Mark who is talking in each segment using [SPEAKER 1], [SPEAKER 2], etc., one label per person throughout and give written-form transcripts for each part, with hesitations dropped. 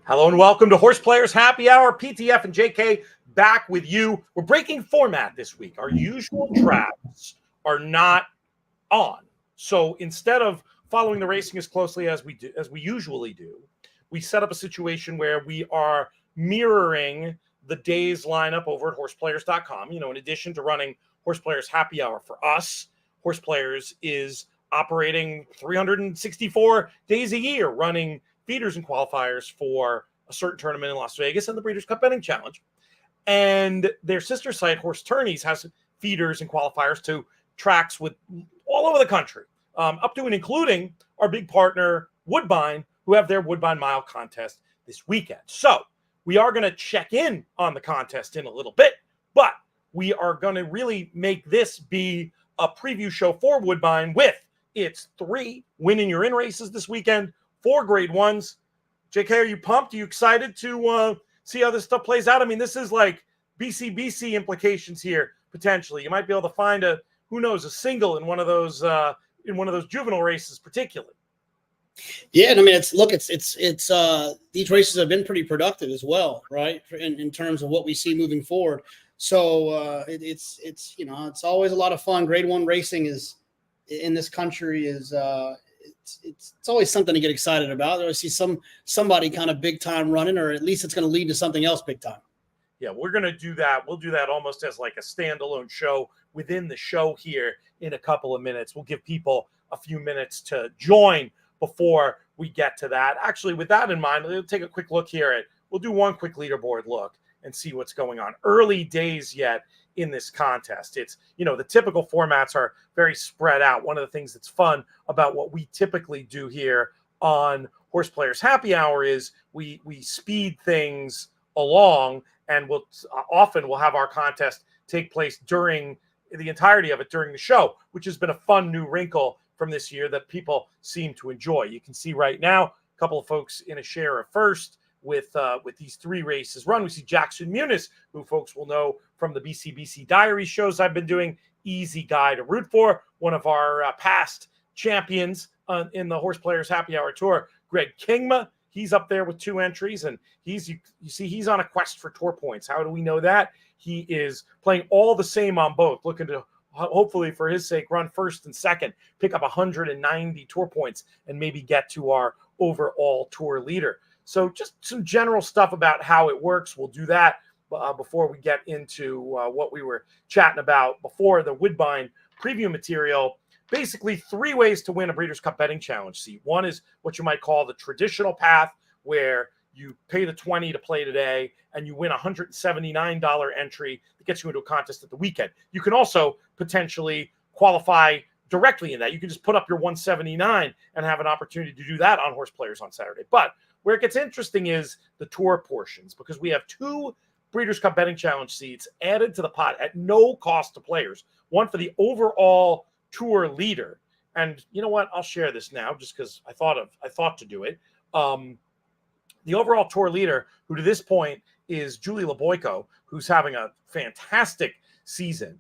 [SPEAKER 1] Hello and welcome to HorsePlayers Happy Hour. PTF and JK back with you. We're breaking format this week. Our usual drafts are not on. So instead of following the racing as closely as we usually do, we set up a situation where we are mirroring the day's lineup over at horseplayers.com. In addition to running HorsePlayers Happy Hour for us, HorsePlayers is operating 364 days a year, running feeders and qualifiers for a certain tournament in Las Vegas and the Breeders' Cup Betting Challenge. And their sister site, Horse Tourneys, has feeders and qualifiers to tracks with all over the country, up to and including our big partner, Woodbine, who have their Woodbine Mile contest this weekend. So we are going to check in on the contest in a little bit, but we are going to really make this be a preview show for Woodbine with its 3 winning your in races this weekend, 4 grade ones. JK, are you pumped? Are you excited to see how this stuff plays out? I mean, this is like BCBC implications here, potentially. You might be able to find a single in one of those juvenile races, particularly.
[SPEAKER 2] Yeah, and I mean, it's these races have been pretty productive as well, right? In terms of what we see moving forward. So it's always a lot of fun. Grade 1 racing is in this country is it's always something to get excited about. I see somebody kind of big time running, or at least it's going to lead to something else big time.
[SPEAKER 1] Yeah, we're going to do that. We'll do that almost as like a standalone show within the show here in a couple of minutes. We'll give people a few minutes to join before we get to that. Actually, with that in mind, we'll take a quick look here we'll do one quick leaderboard look and see what's going on. Early days yet in this contest. It's, the typical formats are very spread out. One of the things that's fun about what we typically do here on HorsePlayers Happy Hour is we speed things along, and we'll have our contest take place during the entirety of it during the show, which has been a fun new wrinkle from this year that people seem to enjoy. You can see right now a couple of folks in a share of first with these 3 races run. We see Jackson Muniz, who folks will know from the BCBC Diary shows I've been doing. Easy guy to root for. One of our past champions in the HorsePlayers Happy Hour Tour, Greg Kingma. He's up there with 2 entries, and he's on a quest for tour points. How do we know that? He is playing all the same on both, looking to hopefully, for his sake, run first and second, pick up 190 tour points, and maybe get to our overall tour leader. So just some general stuff about how it works. We'll do that before we get into what we were chatting about before, the Woodbine preview material. Basically, 3 ways to win a Breeders' Cup Betting Challenge seat. One is what you might call the traditional path, where you pay the $20 to play today, and you win a $179 entry that gets you into a contest at the weekend. You can also potentially qualify directly in that. You can just put up your $179 and have an opportunity to do that on HorsePlayers on Saturday. But where it gets interesting is the tour portions, because we have 2 Breeders' Cup Betting Challenge seats added to the pot at no cost to players. One for the overall tour leader. And you know what? I'll share this now just because I thought to do it. The overall tour leader, who to this point is Julie Leboyko, who's having a fantastic season.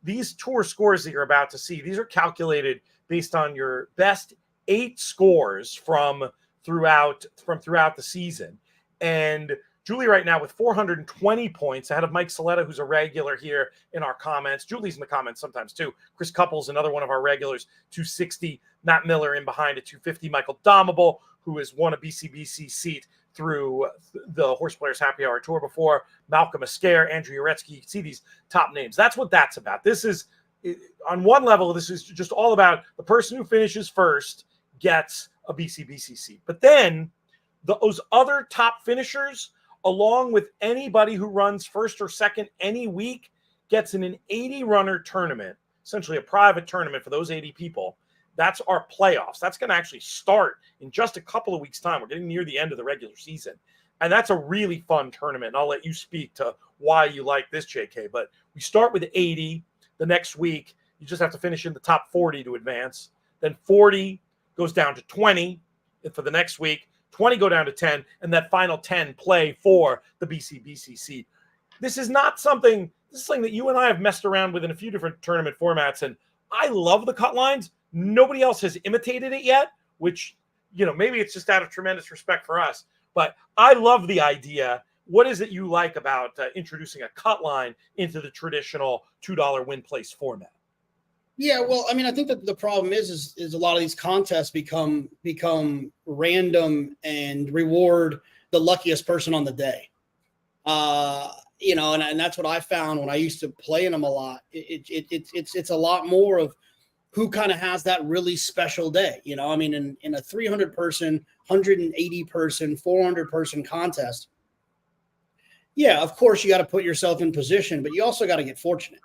[SPEAKER 1] These tour scores that you're about to see, these are calculated based on your best 8 scores from throughout the season. And Julie right now with 420 points ahead of Mike Saletta, who's a regular here in our comments. Julie's in the comments sometimes too. Chris Couples, another one of our regulars, 260. Matt Miller in behind at 250. Michael Domable, who has won a BCBC seat through the HorsePlayers Happy Hour Tour before. Malcolm Ascare, Andrew Uretsky. You can see these top names. That's what that's about. This is, on one level, this is just all about the person who finishes first gets a BCBC seat. But then those other top finishers, along with anybody who runs first or second any week, gets in an 80-runner tournament, essentially a private tournament for those 80 people. That's our playoffs. That's going to actually start in just a couple of weeks' time. We're getting near the end of the regular season. And that's a really fun tournament. And I'll let you speak to why you like this, JK. But we start with 80. The next week, you just have to finish in the top 40 to advance. Then 40 goes down to 20 for the next week. 20 go down to 10, and that final 10 play for the BCBC seat. This is something that you and I have messed around with in a few different tournament formats, and I love the cut lines. Nobody else has imitated it yet, which, maybe it's just out of tremendous respect for us. But I love the idea. What is it you like about introducing a cut line into the traditional $2 win place format?
[SPEAKER 2] Yeah, well, I mean, I think that the problem is a lot of these contests become random and reward the luckiest person on the day. And that's what I found when I used to play in them a lot. It's a lot more of who kind of has that really special day. I mean, in a 300 person, 180 person, 400 person contest, yeah, of course you got to put yourself in position, but you also got to get fortunate.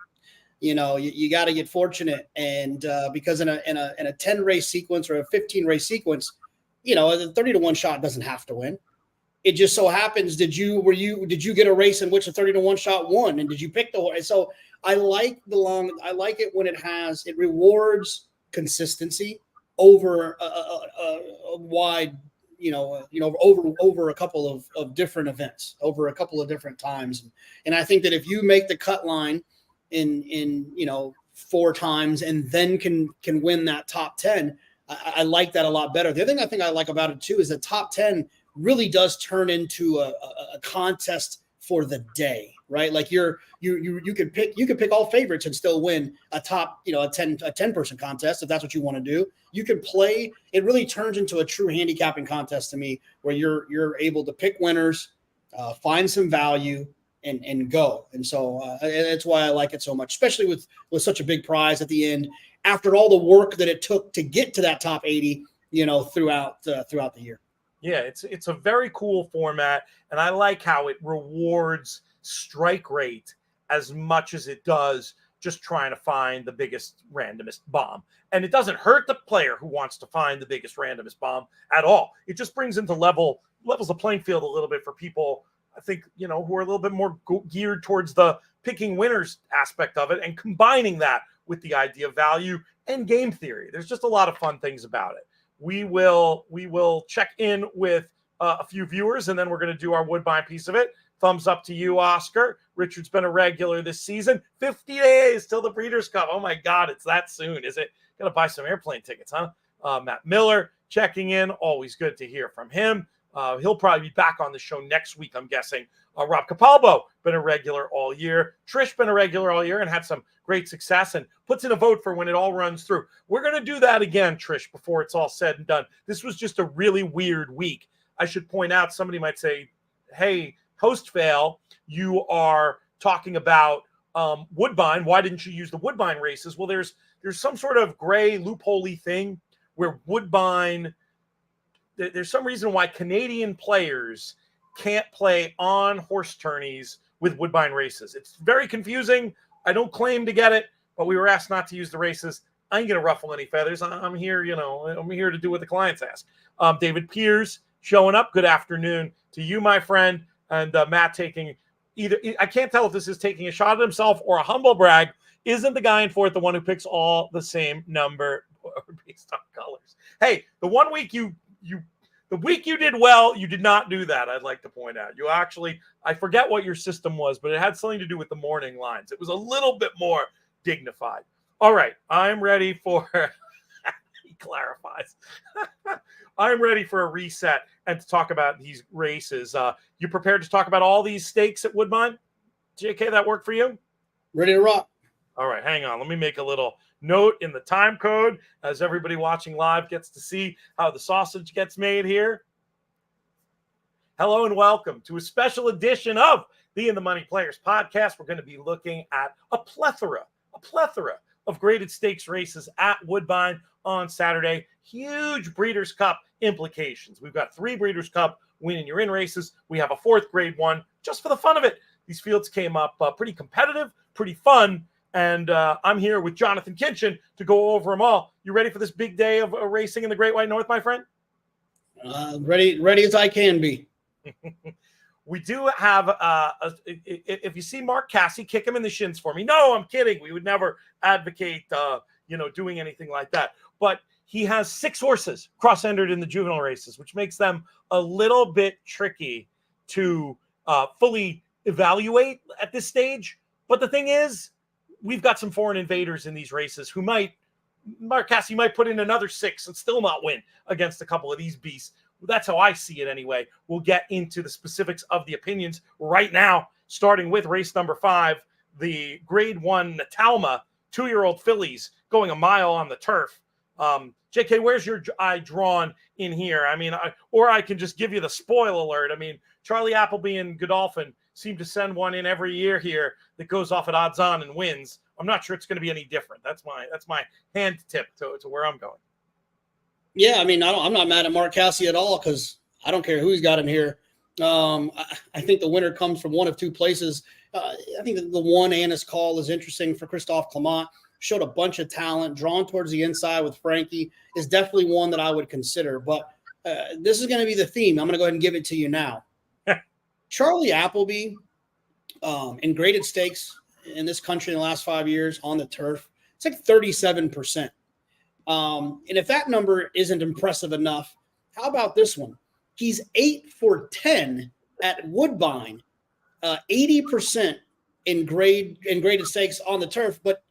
[SPEAKER 2] You got to get fortunate, and because in a 10 race sequence or a 15 race sequence, a 30-1 shot doesn't have to win. It just so happens, did you get a race in which a 30-1 shot won, and did you pick the horse? So I like it when it rewards consistency over a wide, over a couple of different events, over a couple of different times. And I think that if you make the cut line in 4 times and then can win that top 10, I like that a lot better. The other thing I think I like about it too is the top 10 really does turn into a contest for the day, right? Like you could pick all favorites and still win a top, a 10 person contest if that's what you want to do. You could play. It really turns into a true handicapping contest to me, where you're able to pick winners, find some value, and go. And so that's why I like it so much, especially with such a big prize at the end after all the work that it took to get to that top 80, throughout the year.
[SPEAKER 1] Yeah, it's a very cool format, and I like how it rewards strike rate as much as it does just trying to find the biggest randomest bomb. And it doesn't hurt the player who wants to find the biggest randomest bomb at all. It just brings into levels the playing field a little bit for people, I think, who are a little bit more geared towards the picking winners aspect of it and combining that with the idea of value and game theory. There's just a lot of fun things about it. We will check in with a few viewers, and then we're going to do our Woodbine piece of it. Thumbs up to you, Oscar. Richard's been a regular this season. 50 days till the Breeders' Cup. Oh, my God, it's that soon, is it? Got to buy some airplane tickets, huh? Matt Miller checking in. Always good to hear from him. He'll probably be back on the show next week, I'm guessing. Rob Capalbo, been a regular all year. Trish, been a regular all year and had some great success and puts in a vote for when it all runs through. We're going to do that again, Trish, before it's all said and done. This was just a really weird week. I should point out, somebody might say, hey, host fail, you are talking about Woodbine. Why didn't you use the Woodbine races? Well, there's some sort of gray loophole-y thing where Woodbine, there's some reason why Canadian players can't play on horse tourneys with Woodbine races. It's very confusing. I don't claim to get it, but we were asked not to use the races. I ain't going to ruffle any feathers. I'm here, I'm here to do what the clients ask. David Piers showing up. Good afternoon to you, my friend. And Matt taking I can't tell if this is taking a shot at himself or a humble brag. Isn't the guy in fourth the one who picks all the same number based on colors? Hey, the one week the week you did well, you did not do that, I'd like to point out. You actually, I forget what your system was, but it had something to do with the morning lines. It was a little bit more dignified. All right, I'm ready for, he clarifies. I'm ready for a reset and to talk about these races. You prepared to talk about all these stakes at Woodbine? JK, that work for you?
[SPEAKER 2] Ready to rock.
[SPEAKER 1] All right, hang on. Let me make a little note in the time code as everybody watching live gets to see how the sausage gets made here. Hello and welcome to a special edition of the In the Money Players podcast. We're going to be looking at a plethora of graded stakes races at Woodbine on Saturday. Huge Breeders' Cup implications. We've got 3 Breeders' Cup winning your in races. We have a 4th grade one just for the fun of it. These fields came up pretty competitive, pretty fun. And I'm here with Jonathan Kinchin to go over them all. You ready for this big day of racing in the Great White North, my friend?
[SPEAKER 2] Ready as I can be.
[SPEAKER 1] We do have, if you see Mark Cassie, kick him in the shins for me. No, I'm kidding. We would never advocate, doing anything like that. But he has 6 horses cross-entered in the juvenile races, which makes them a little bit tricky to fully evaluate at this stage. But the thing is, we've got some foreign invaders in these races who Mark Cassie might put in another 6 and still not win against a couple of these beasts. That's how I see it anyway. We'll get into the specifics of the opinions right now, starting with race number 5, the Grade 1 Natalma 2-year-old fillies going a mile on the turf. JK, where's your eye drawn in here? I mean, or I can just give you the spoil alert. I mean, Charlie Appleby and Godolphin seem to send one in every year here that goes off at odds on and wins. I'm not sure it's going to be any different. That's my hand tip to where I'm going.
[SPEAKER 2] Yeah, I mean, I'm not mad at Mark Cassidy at all because I don't care who he's got in here. I think the winner comes from one of two places. I think the one Anna's call is interesting for Christophe Clement. Showed a bunch of talent, drawn towards the inside with Frankie, is definitely one that I would consider. But this is going to be the theme. I'm going to go ahead and give it to you now. Charlie Appleby in graded stakes in this country in the last 5 years on the turf, it's like 37%. And if that number isn't impressive enough, how about this one? He's 8 for 10 at Woodbine, 80% in graded stakes on the turf. But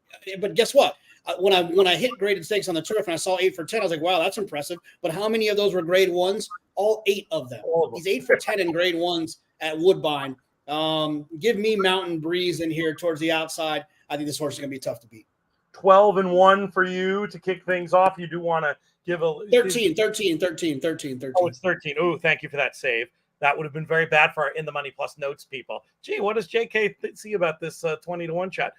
[SPEAKER 2] guess what? When I hit graded stakes on the turf and I saw 8 for 10, I was like, wow, that's impressive. But how many of those were grade 1s? All 8 of them. He's 8 for 10 in grade 1s at Woodbine. Give me Mountain Breeze in here towards the outside. I think this horse is going to be tough to beat.
[SPEAKER 1] 12-1 for you to kick things off. You do want to give a
[SPEAKER 2] 13.
[SPEAKER 1] Oh, it's 13. Oh, thank you for that save. That would have been very bad for our In the Money Plus notes people. Gee, what does JK see about this 20-1 chat?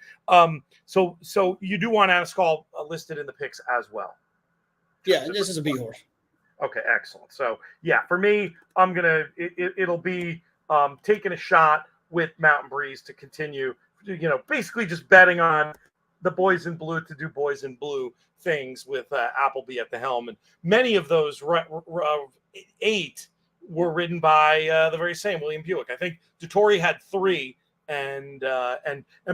[SPEAKER 1] So you do want Anascal listed in the picks as well.
[SPEAKER 2] Yeah, this is a B horse.
[SPEAKER 1] Okay, excellent. So yeah, for me, I'm gonna it'll be taking a shot with Mountain Breeze to continue. Basically just betting on the boys in blue to do boys in blue things with Appleby at the helm, and many of those 8 were ridden by the very same William Buick. I think Dettori had 3, and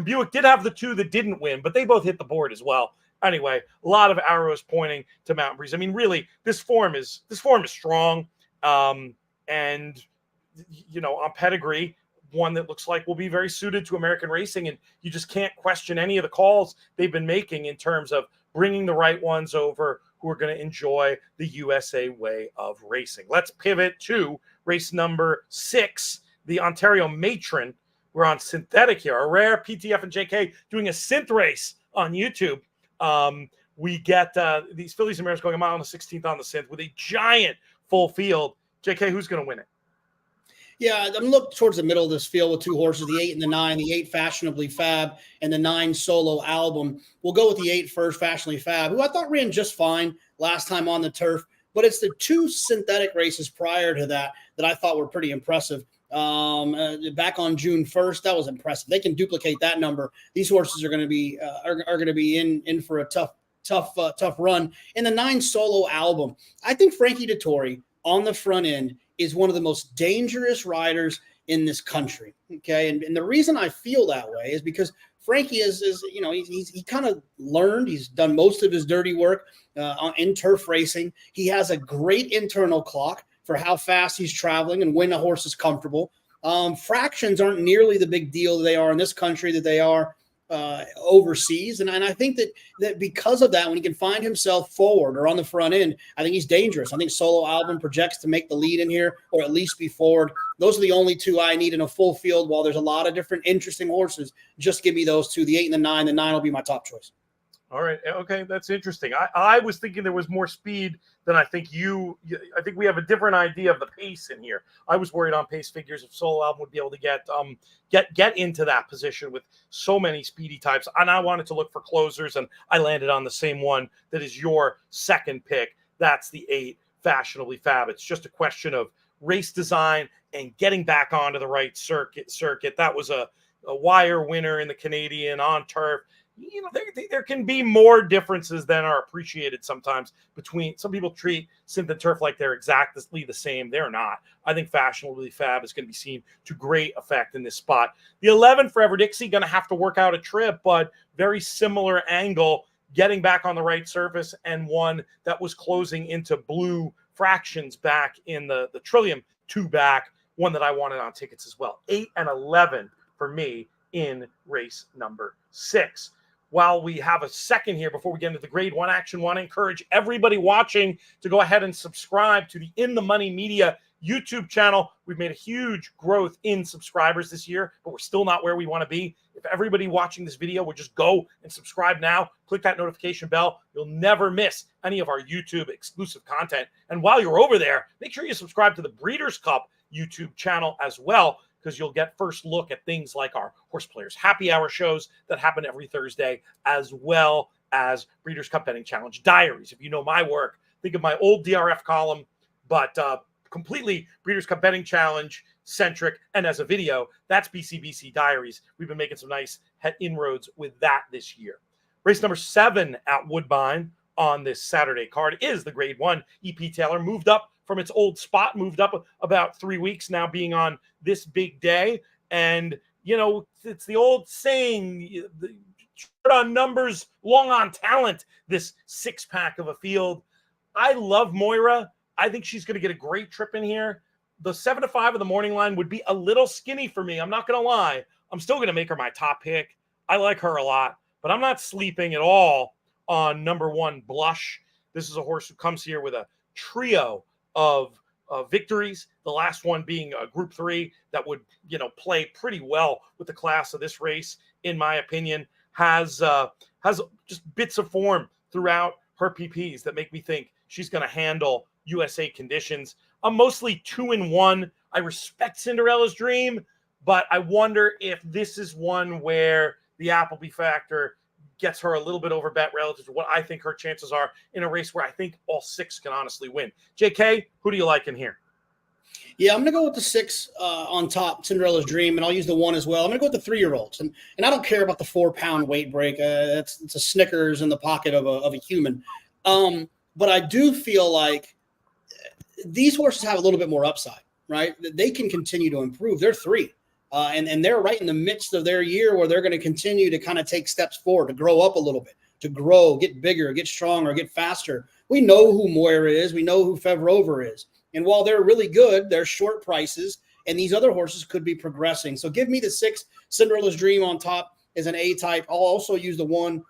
[SPEAKER 1] Buick did have the 2 that didn't win, but they both hit the board as well. Anyway, a lot of arrows pointing to Mountain Breeze. I mean, really, this form is strong, and on pedigree, one that looks like will be very suited to American racing, and you just can't question any of the calls they've been making in terms of bringing the right ones over who are going to enjoy the USA way of racing. Let's pivot to race number 6, the Ontario Matron. We're on synthetic here, a rare PTF and JK doing a synth race on YouTube. We get these fillies and mares going a mile and a 16th on the synth with a giant full field. JK, who's going to win it?
[SPEAKER 2] Yeah, I'm looking towards the middle of this field with 2 horses, the 8 and the 9, the 8 Fashionably Fab and the 9 Solo Album. We'll go with the 8 first, Fashionably Fab, who I thought ran just fine last time on the turf, but it's the 2 synthetic races prior to that I thought were pretty impressive. Back on June 1st, that was impressive. They can duplicate that number. These horses are going to be in for a tough run. And the 9 Solo Album, I think Frankie Dettori on the front end is one of the most dangerous riders in this country. Okay. And the reason I feel that way is because Frankie he kind of learned, he's done most of his dirty work in turf racing. He has a great internal clock for how fast he's traveling and when a horse is comfortable. Fractions aren't nearly the big deal that they are in this country that they are overseas. And I think that because of that, when he can find himself forward or on the front end, I think he's dangerous. I think Solo Album projects to make the lead in here or at least be forward. Those are the only 2 I need in a full field. While there's a lot of different interesting horses, just give me those 2, the 8 and the 9. The 9 will be my top choice.
[SPEAKER 1] All right. Okay. That's interesting. I was thinking there was more speed than I think I think we have a different idea of the pace in here. I was worried on pace figures if Solo Album would be able to get into that position with so many speedy types. And I wanted to look for closers, and I landed on the same one that is your second pick. That's the 8 Fashionably Fab. It's just a question of race design and getting back onto the right circuit. That was a wire winner in the Canadian on turf. There can be more differences than are appreciated sometimes between some people treat synth and turf like they're exactly the same. They're not. I think Fashionably Fab is going to be seen to great effect in this spot. The 11 Forever Dixie going to have to work out a trip, but very similar angle, getting back on the right surface, and one that was closing into blue fractions back in the Trillium 2 back, one that I wanted on tickets as well. 8 and 11 for me in race number 6. while we have a second here before we get into the grade 1 action, want to encourage everybody watching to go ahead and subscribe to the In the Money Media YouTube channel. We've made a huge growth in subscribers this year, but we're still not where we want to be. If everybody watching this video would just go and subscribe now, click that notification bell, you'll never miss any of our YouTube exclusive content. And while you're over there, make sure you subscribe to the Breeders' Cup YouTube channel as well, because you'll get first look at things like our HorsePlayers Happy Hour shows that happen every Thursday, as well as Breeders' Cup Betting Challenge Diaries. If you know my work, think of my old DRF column, but completely Breeders' Cup Betting Challenge centric and as a video. That's BCBC Diaries. We've been making some nice inroads with that this year. Race number 7 at Woodbine on this Saturday card is the Grade 1 EP Taylor. Moved up from its old spot, moved up about 3 weeks now, being on this big day. And, you know, it's the old saying, short on numbers, long on talent, this 6-pack of a field. I love Moira. I think she's going to get a great trip in here. The 7-5 of the morning line would be a little skinny for me. I'm not going to lie. I'm still going to make her my top pick. I like her a lot, but I'm not sleeping at all on number 1, Blush. This is a horse who comes here with a trio of victories, the last one being a Group 3 that would, you know, play pretty well with the class of this race, in my opinion. Has just bits of form throughout her PPs that make me think she's going to handle USA conditions. I'm mostly 2-1. I respect Cinderella's Dream, but I wonder if this is one where the Appleby factor gets her a little bit over bet relative to what I think her chances are in a race where I think all 6 can honestly win. JK, who do you like in here?
[SPEAKER 2] Yeah, I'm going to go with the 6 on top, Cinderella's Dream, and I'll use the 1 as well. I'm going to go with the 3-year-olds, and I don't care about the 4-pound weight break. It's a Snickers in the pocket of a human. But I do feel like these horses have a little bit more upside, right? They can continue to improve. They're 3. And they're right in the midst of their year where they're going to continue to kind of take steps forward, to grow up a little bit, to grow, get bigger, get stronger, get faster. We know who Moira is. We know who Fevrover is. And while they're really good, they're short prices, and these other horses could be progressing. So give me the 6, Cinderella's Dream on top as an A-type. I'll also use the 1,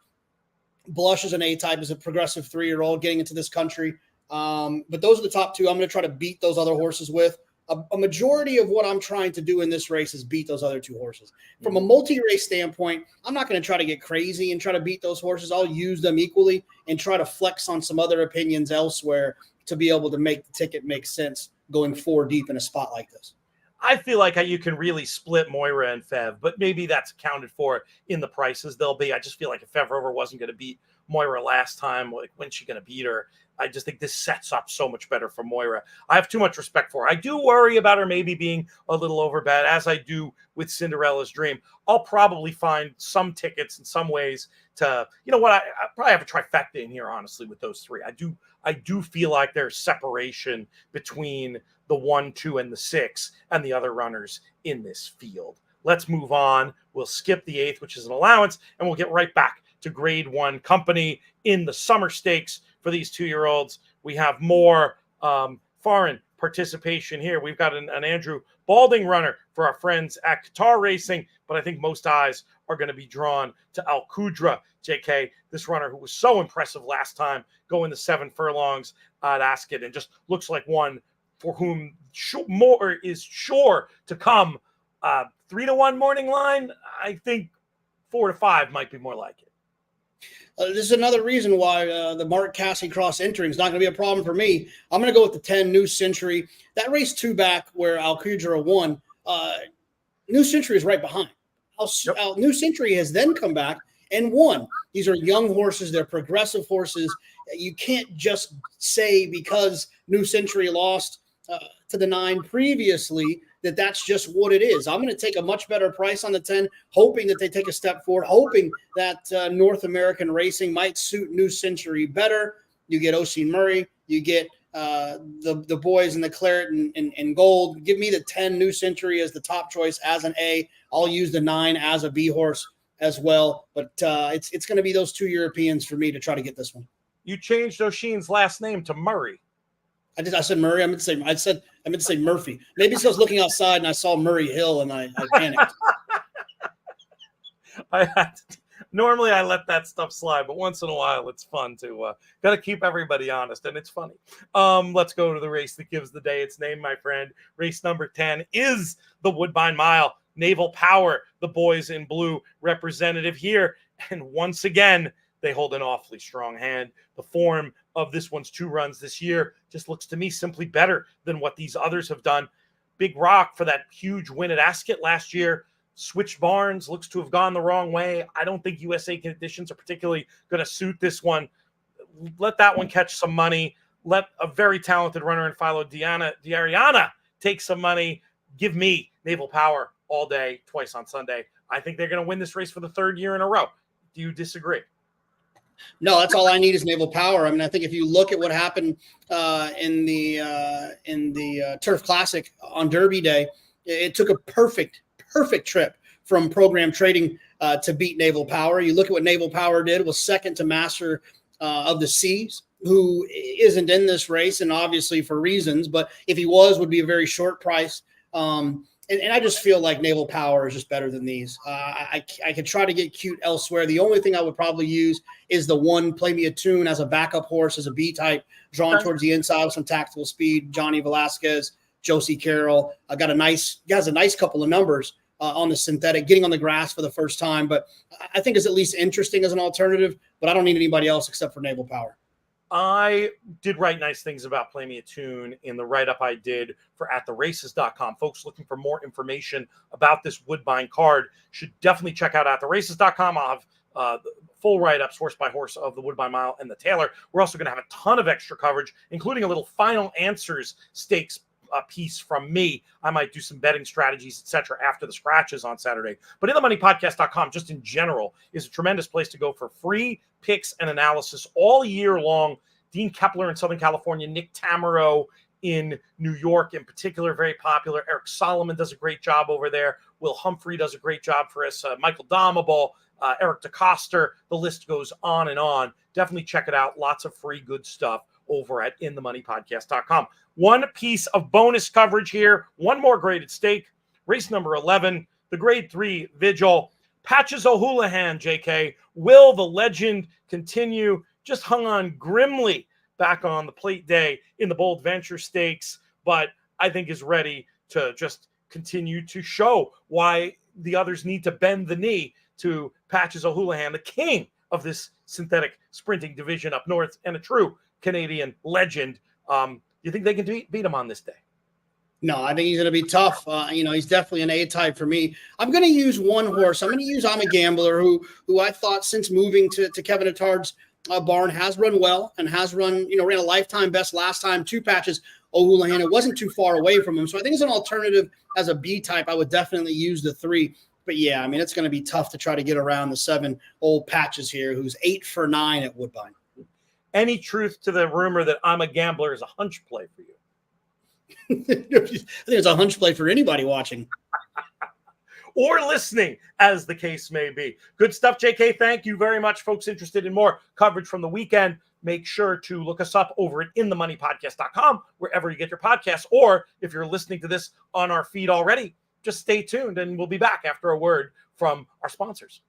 [SPEAKER 2] Blush as an A-type, as a progressive 3-year-old getting into this country. But those are the top 2 I'm going to try to beat those other horses with. A majority of what I'm trying to do in this race is beat those other 2 horses. From a multi-race standpoint, I'm not going to try to get crazy and try to beat those horses. I'll use them equally and try to flex on some other opinions elsewhere to be able to make the ticket make sense going 4 deep in a spot like this.
[SPEAKER 1] I feel like you can really split Moira and Fev, but maybe that's accounted for in the prices they'll be. I just feel like if Fevrover wasn't going to beat Moira last time, like, when's she going to beat her? I just think this sets up so much better for Moira. I have too much respect for her. I do worry about her maybe being a little overbet, as I do with Cinderella's Dream. I'll probably find some tickets in some ways to, you know what, I probably have a trifecta in here, honestly, with those 3. I do feel like there's separation between the 1, 2, and the 6 and the other runners in this field. Let's move on. We'll skip the 8th, which is an allowance, and we'll get right back to Grade 1 company in the summer stakes. For these 2-year-olds, we have more foreign participation here. We've got an Andrew Balding runner for our friends at Qatar Racing, but I think most eyes are going to be drawn to Al Qudra, JK, this runner who was so impressive last time, going the 7 furlongs at Ascot, and just looks like one for whom more is sure to come. 3-1 morning line, I think 4-5 might be more like it.
[SPEAKER 2] This is another reason why the Mark Cassidy cross entering is not going to be a problem for me. I'm going to go with the 10 New Century. That race 2 back where Al Qudra won, New Century is right behind. New Century has then come back and won. These are young horses. They're progressive horses. You can't just say because New Century lost to the 9 previously that's just what it is. I'm going to take a much better price on the 10, hoping that they take a step forward, hoping that North American racing might suit New Century better. You get Oisin Murray, you get the boys in the claret and gold. Give me the 10 New Century as the top choice as an A. I'll use the 9 as a B horse as well. But it's going to be those 2 Europeans for me to try to get this one.
[SPEAKER 1] You changed Oisin's last name to Murray.
[SPEAKER 2] I said Murray. I meant to say Murphy. Maybe it's because I was looking outside and I saw Murray Hill and I panicked.
[SPEAKER 1] Normally I let that stuff slide, but once in a while it's fun to got to keep everybody honest, and it's funny. Let's go to the race that gives the day its name, my friend. Race number 10 is the Woodbine Mile. Naval Power, the boys in blue, representative here, and once again they hold an awfully strong hand. The form of this one's 2 runs this year just looks to me simply better than what these others have done. Big Rock for that huge win at Ascot last year. Switch Barnes looks to have gone the wrong way. I don't think USA conditions are particularly going to suit this one. Let that one catch some money. Let a very talented runner in Philo Diariana take some money. Give me Naval Power all day, twice on Sunday. I think they're going to win this race for the 3rd year in a row. Do you disagree?
[SPEAKER 2] No, that's all I need is Naval Power. I mean, I think if you look at what happened in the Turf Classic on Derby Day, it took a perfect trip from program trading to beat Naval Power. You look at what Naval Power did, was second to Master of the Seas, who isn't in this race, and obviously for reasons, but if he was, would be a very short price. And I just feel like Naval Power is just better than these. I could try to get cute elsewhere. The only thing I would probably use is the one Play Me a Tune as a backup horse, as a B type, drawn towards the inside with some tactical speed. Johnny Velasquez, Josie Carroll. Has a nice couple of numbers on the synthetic, getting on the grass for the first time. But I think it's at least interesting as an alternative, but I don't need anybody else except for Naval Power.
[SPEAKER 1] I did write nice things about Play Me a Tune in the write-up I did for attheraces.com. Folks looking for more information about this Woodbine card should definitely check out attheraces.com. I'll have full write-ups horse by horse of the Woodbine Mile and the Taylor. We're also going to have a ton of extra coverage, including a little final answers stakes piece from me. I might do some betting strategies, etc., after the scratches on Saturday. But inthemoneypodcast.com, just in general, is a tremendous place to go for free picks and analysis all year long. Dean Kepler in Southern California, Nick Tamaro in New York in particular, very popular. Eric Solomon does a great job over there. Will Humphrey does a great job for us. Michael Domable, Eric DeCoster. The list goes on and on. Definitely check it out. Lots of free good stuff over at inthemoneypodcast.com. One piece of bonus coverage here. One more graded stake. Race number 11, the grade 3 Vigil. Patches O'Houlihan, JK. Will the legend continue? Just hung on grimly back on the plate day in the Bold Venture Stakes, but I think is ready to just continue to show why the others need to bend the knee to Patches O'Houlihan, the king of this synthetic sprinting division up north and a true Canadian legend. You think they can beat him on this day?
[SPEAKER 2] No, I think he's going to be tough. He's definitely an A-type for me. I'm going to use one horse. I'm going to use I'm a Gambler, who I thought since moving to Kevin Attard's barn has run well and has ran a lifetime best last time. 2 Patches O'Houlihan. It wasn't too far away from him. So I think as an alternative as a B-type, I would definitely use the 3. But yeah, I mean, it's going to be tough to try to get around the 7 old Patches here, who's 8 for 9 at Woodbine.
[SPEAKER 1] Any truth to the rumor that I'm a Gambler is a hunch play for you?
[SPEAKER 2] I think it's a hunch play for anybody watching.
[SPEAKER 1] Or listening, as the case may be. Good stuff, JK. Thank you very much. Folks interested in more coverage from the weekend, make sure to look us up over at inthemoneypodcast.com, wherever you get your podcasts. Or if you're listening to this on our feed already, just stay tuned and we'll be back after a word from our sponsors.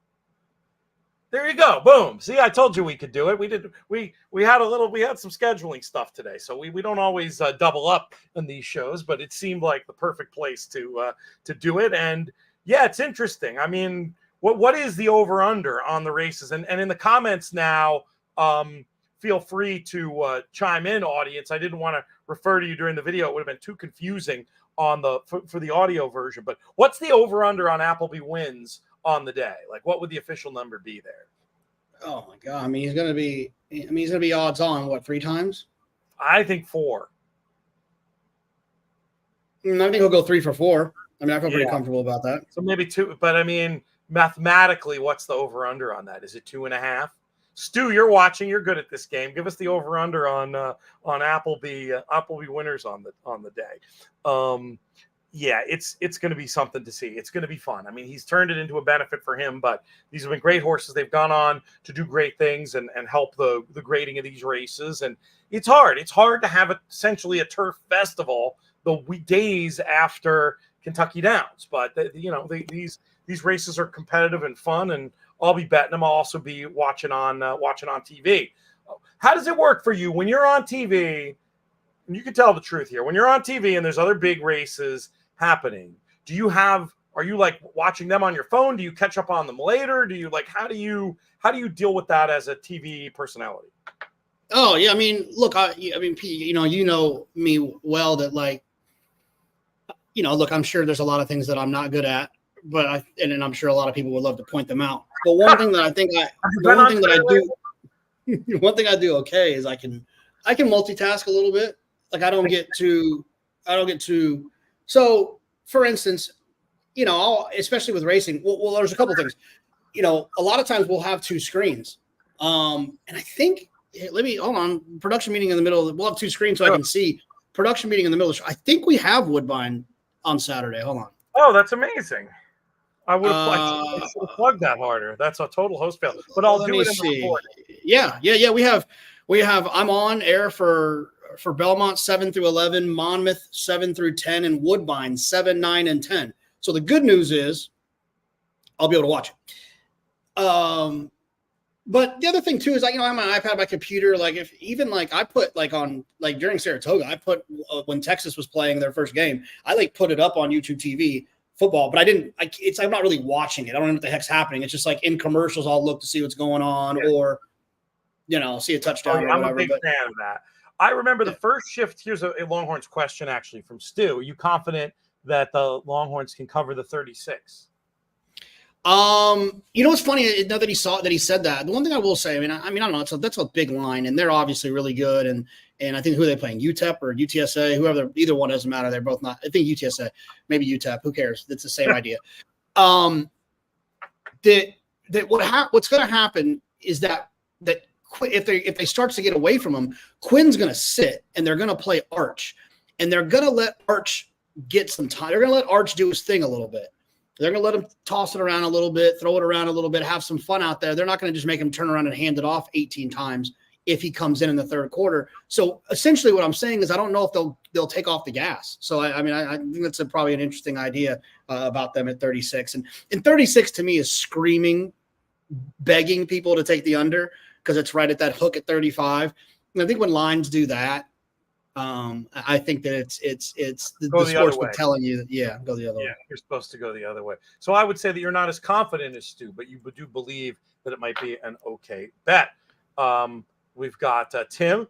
[SPEAKER 1] There you go. Boom. See, I told you we could do it. We had some scheduling stuff today. So we don't always double up in these shows, but it seemed like the perfect place to do it. And yeah, it's interesting. I mean, what is the over under on the races? And in the comments now, feel free to chime in, audience. I didn't want to refer to you during the video. It would have been too confusing on for the audio version. But what's the over under on Appleby wins on the day? Like, what would the official number be there?
[SPEAKER 2] Oh my God. I mean, he's going to be odds on what, 3 times?
[SPEAKER 1] I think 4.
[SPEAKER 2] I think he'll go 3 for 4. I mean, I feel pretty comfortable about that.
[SPEAKER 1] So maybe 2, but I mean, mathematically, what's the over under on that? Is it 2.5? Stu, you're watching. You're good at this game. Give us the over under on Appleby winners on the day. Yeah, it's going to be something to see. It's going to be fun. I mean, he's turned it into a benefit for him, but these have been great horses. They've gone on to do great things and help the grading of these races. And it's hard. It's hard to have essentially a turf festival the days after Kentucky Downs. But these races are competitive and fun, and I'll be betting them. I'll also be watching on TV. How does it work for you when you're on TV? And you can tell the truth here. When you're on TV and there's other big races happening, are you like watching them on your phone? Do you catch up on them later? Do you like, how do you deal with that as a TV personality?
[SPEAKER 2] Oh yeah. I mean, look, Pete, you know me well that like, look, I'm sure there's a lot of things that I'm not good at, but and I'm sure a lot of people would love to point them out. But one thing that I do okay is I can multitask a little bit. Like I don't get too. So for instance, especially with racing, well, there's a couple things. A lot of times we'll have two screens. And I think, let me hold on. Production meeting in the middle. We'll have two screens so I can see production meeting in the middle. I think we have Woodbine on Saturday. Hold on.
[SPEAKER 1] Oh, that's amazing. I would have plugged that harder. That's a total host fail. But I'll do it in the recording.
[SPEAKER 2] Yeah. We have. I'm on air for Belmont 7 through 11, Monmouth 7 through 10, and Woodbine 7, 9, and 10. So the good news is I'll be able to watch it. But the other thing too is I have my iPad, my computer. Like I put like on like during Saratoga, I put when Texas was playing their first game, I like put it up on YouTube TV football, but I'm not really watching it. I don't know what the heck's happening. It's just like in commercials, I'll look to see what's going on or see a touchdown or whatever.
[SPEAKER 1] I'm a big fan of that. I remember the first shift. Here's a Longhorns question actually from Stu. Are you confident that the Longhorns can cover the 36?
[SPEAKER 2] What's funny now that he said that. The one thing I will say, I don't know. That's a big line, and they're obviously really good. And I think who are they playing? UTEP or UTSA? Whoever, either one doesn't matter. They're both not. I think UTSA, maybe UTEP. Who cares? It's the same idea. What's going to happen is that if they start to get away from him, Quinn's going to sit and they're going to play Arch, and they're going to let Arch get some time. They're going to let Arch do his thing a little bit. They're going to let him toss it around a little bit, throw it around a little bit, have some fun out there. They're not going to just make him turn around and hand it off 18 times if he comes in the third quarter. So essentially what I'm saying is I don't know if they'll take off the gas. So, I think that's probably an interesting idea about them at 36. And 36 to me is screaming, begging people to take the under because it's right at that hook at 35. And I think when lines do that, I think that it's the sportsbook telling you that, go the other way.
[SPEAKER 1] Yeah, you're supposed to go the other way. So I would say that you're not as confident as Stu, but you do believe that it might be an okay bet. We've got Tim.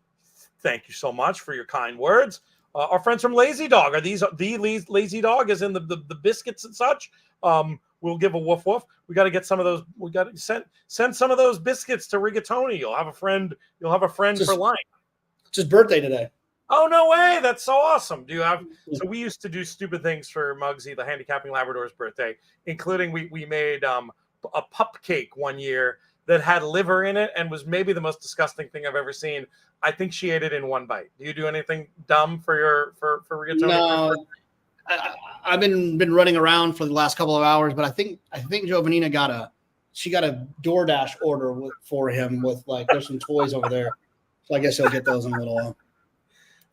[SPEAKER 1] Thank you so much for your kind words. Our friends from Lazy Dog. Are these the Lazy Dog as in the biscuits and such? We'll give a woof woof. We got to get some of those. We got to send some of those biscuits to Rigatoni. You'll have a friend for life.
[SPEAKER 2] It's his birthday today.
[SPEAKER 1] Oh, no way. That's so awesome. Do you have – so we used to do stupid things for Muggsy, the handicapping Labrador's birthday, including we made a pup cake one year that had liver in it and was maybe the most disgusting thing I've ever seen. I think she ate it in one bite. Do you do anything dumb for Rigatoni?
[SPEAKER 2] No. I've been running around for the last couple of hours, but I think Giovanina got a DoorDash order for him with like there's some toys over there. So I guess he'll get those in a little while.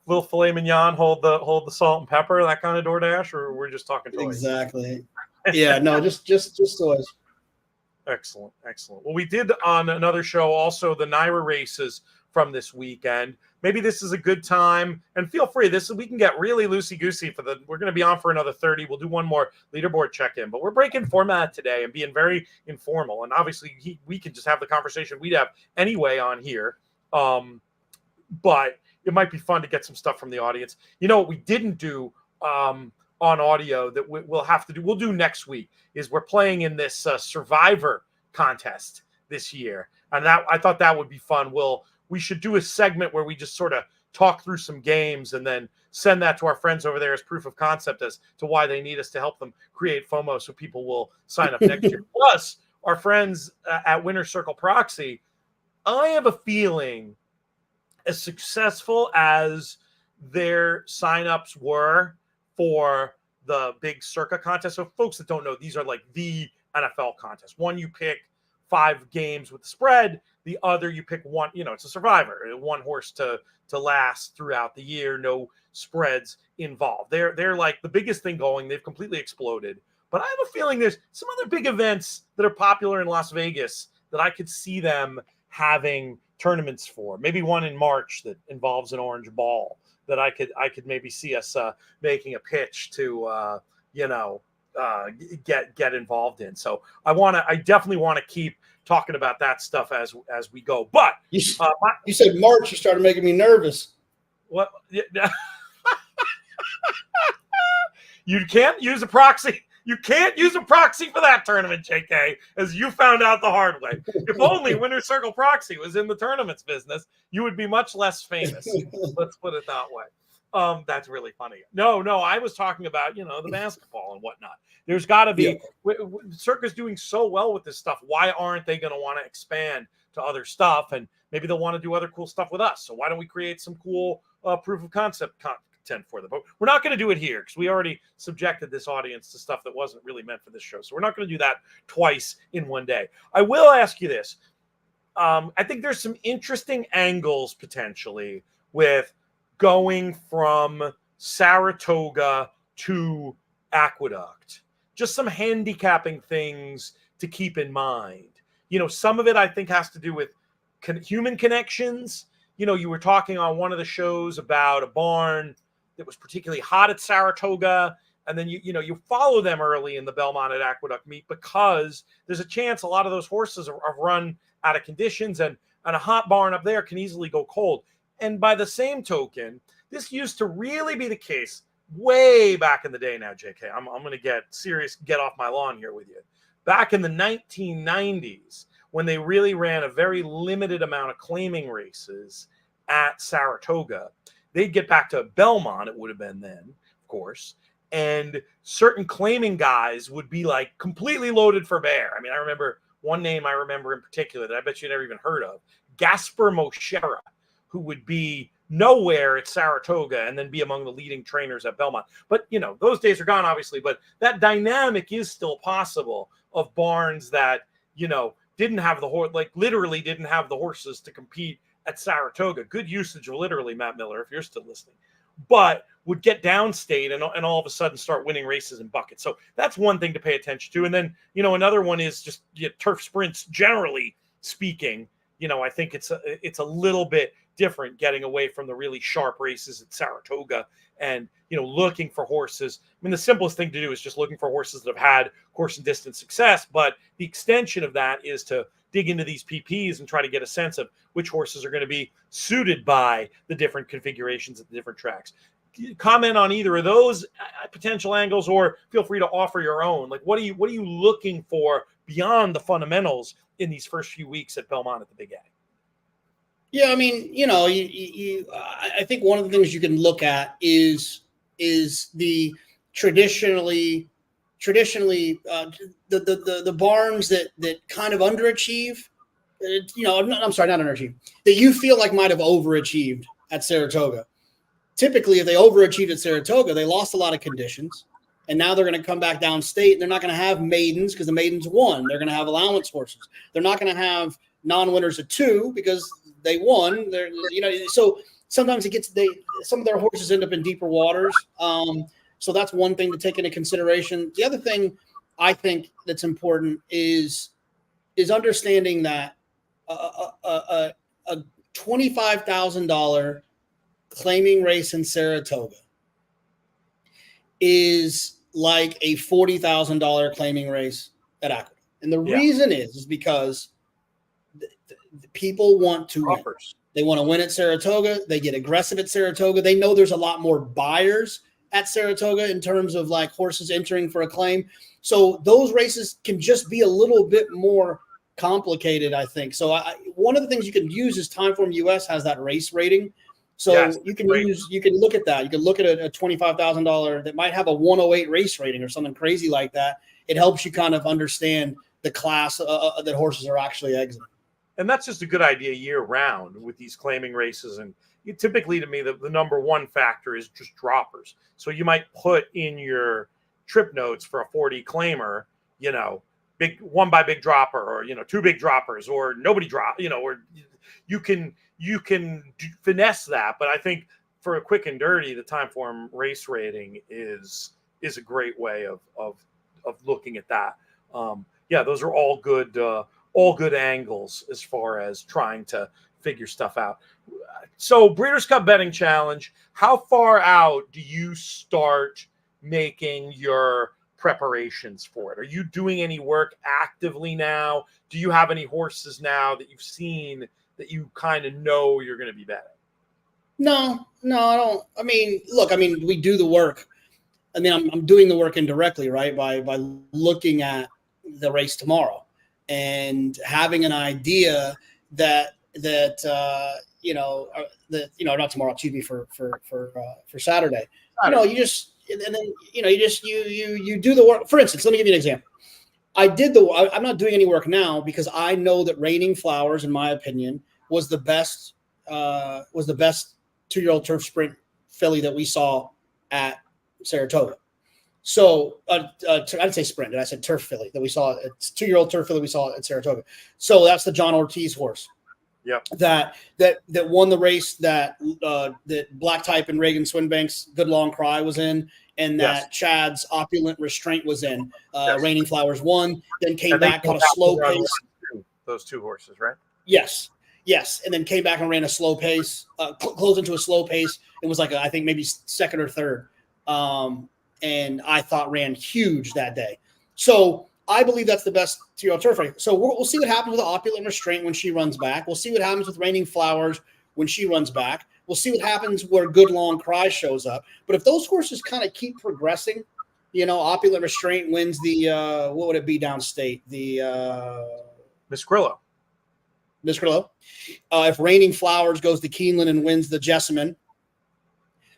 [SPEAKER 1] Will filet mignon hold the salt and pepper, that kind of DoorDash, or we're just talking toys?
[SPEAKER 2] Exactly. Yeah, no, just toys.
[SPEAKER 1] Excellent. Well, we did on another show also the NYRA races from this weekend. Maybe this is a good time, and feel free. We can get really loosey-goosey we're going to be on for another 30. We'll do one more leaderboard check-in, but we're breaking format today and being very informal. And obviously, we can just have the conversation we'd have anyway on here. But it might be fun to get some stuff from the audience. You know what we didn't do on audio that we'll have to do. We'll do next week is we're playing in this Survivor contest this year, and that I thought that would be fun. We should do a segment where we just sort of talk through some games and then send that to our friends over there as proof of concept as to why they need us to help them create FOMO so people will sign up next year. Plus, our friends at Winner Circle Proxy, I have a feeling as successful as their signups were for the big Circa contest. So folks that don't know, these are like the NFL contests. One, you pick 5 games with the spread. The other, you pick one, it's a Survivor, one horse to last throughout the year, no spreads involved. They're like the biggest thing going. They've completely exploded But I have a feeling there's some other big events that are popular in Las Vegas that I could see them having tournaments for. Maybe one in March that involves an orange ball that I could maybe see us making a pitch to get involved in. So I definitely want to keep talking about that stuff as we go. But
[SPEAKER 2] you said March, you started making me nervous.
[SPEAKER 1] What? You can't use a proxy. You can't use a proxy for that tournament, JK, as you found out the hard way. If only Winner's Circle Proxy was in the tournaments business, you would be much less famous. Let's put it that way. That's really funny. No, I was talking about, the basketball and whatnot. There's got to be, Circa's doing so well with this stuff. Why aren't they going to want to expand to other stuff? And maybe they'll want to do other cool stuff with us. So why don't we create some cool proof of concept content for them? But we're not going to do it here because we already subjected this audience to stuff that wasn't really meant for this show. So we're not going to do that twice in one day. I will ask you this. I think there's some interesting angles potentially with going from Saratoga to Aqueduct. Just some handicapping things to keep in mind. Some of it I think has to do with human connections. You were talking on one of the shows about a barn that was particularly hot at Saratoga, and then you follow them early in the Belmont at Aqueduct meet because there's a chance a lot of those horses are run out of conditions, and a hot barn up there can easily go cold. And by the same token, this used to really be the case way back in the day now, JK. I'm going to get serious, get off my lawn here with you. Back in the 1990s, when they really ran a very limited amount of claiming races at Saratoga, they'd get back to Belmont, it would have been then, of course, and certain claiming guys would be like completely loaded for bear. I mean, I remember one name I remember in particular that I bet you never even heard of, Gasper Moschera, who would be nowhere at Saratoga and then be among the leading trainers at Belmont. But, those days are gone, obviously, but that dynamic is still possible of barns that, didn't have the horse, like literally didn't have the horses to compete at Saratoga. Good usage of literally, Matt Miller, if you're still listening, but would get downstate and all of a sudden start winning races in buckets. So that's one thing to pay attention to. And then, another one is just turf sprints, generally speaking. I think it's a little bit different getting away from the really sharp races at Saratoga and, looking for horses. I mean, the simplest thing to do is just looking for horses that have had course and distance success. But the extension of that is to dig into these PPs and try to get a sense of which horses are going to be suited by the different configurations at the different tracks. Comment on either of those potential angles, or feel free to offer your own. Like, what are you looking for beyond the fundamentals in these first few weeks at Belmont at the Big A?
[SPEAKER 2] Yeah, I mean, I think one of the things you can look at is the traditionally the barns that kind of underachieve. I'm sorry, not underachieve. That you feel like might have overachieved at Saratoga. Typically, if they overachieved at Saratoga, they lost a lot of conditions, and now they're going to come back downstate, and they're not going to have maidens because the maidens won. They're going to have allowance horses. They're not going to have non-winners at 2 because they won. So sometimes some of their horses end up in deeper waters. So that's one thing to take into consideration. The other thing I think that's important is understanding that a $25,000 claiming race in Saratoga is like a $40,000 claiming race at Aqueduct. And the reason is because the people want to win. They want to win at Saratoga. They get aggressive at Saratoga. They know there's a lot more buyers at Saratoga in terms of like horses entering for a claim. So those races can just be a little bit more complicated, I think. So one of the things you can use is Timeform US has that race rating. So you can look at that. You can look at a $25,000 that might have a 108 race rating or something crazy like that. It helps you kind of understand the class that horses are actually exiting.
[SPEAKER 1] And that's just a good idea year round with these claiming races. And typically, to me, the number one factor is just droppers. So you might put in your trip notes for a 40 claimer, big one by big dropper, or 2 big droppers, or nobody drop, or you can finesse that. But I think for a quick and dirty, the Timeform race rating is a great way of of looking at that. Yeah, those are all good angles as far as trying to figure stuff out. So Breeders' Cup Betting Challenge, how far out do you start making your preparations for it? Are you doing any work actively now? Do you have any horses now that you've seen that you kind of know you're going to be betting?
[SPEAKER 2] No, I don't. I mean, look, we do the work. I mean, I'm doing the work indirectly, right? By looking at the race tomorrow and having an idea that not tomorrow, excuse me, for Saturday. You just and then you do the work. For instance, let me give you an example. I'm not doing any work now because I know that Raining Flowers, in my opinion, was the best 2-year-old turf sprint filly that we saw at Saratoga. So I didn't say sprint, I said turf filly that we saw. It's 2-year-old turf filly we saw at Saratoga. So that's the John Ortiz horse.
[SPEAKER 1] Yeah.
[SPEAKER 2] That won the race that Black Type and Reagan Swinbank's Good Long Cry was in, and that Chad's Opulent Restraint was in. Raining Flowers won, then came back, caught a slow pace.
[SPEAKER 1] Those two horses, right?
[SPEAKER 2] Yes, and then came back and ran a slow pace, closed into a slow pace. It was like I think maybe second or third, and I thought ran huge that day. So I believe that's the best 2-year-old turf race. So we'll see what happens with the Opulent Restraint when she runs back. We'll see what happens with Raining Flowers when she runs back. We'll see what happens where Good Long Cry shows up. But if those horses kind of keep progressing, Opulent Restraint wins the what would it be downstate? The
[SPEAKER 1] Miss Grillo.
[SPEAKER 2] If Raining Flowers goes to Keeneland and wins the Jessamine,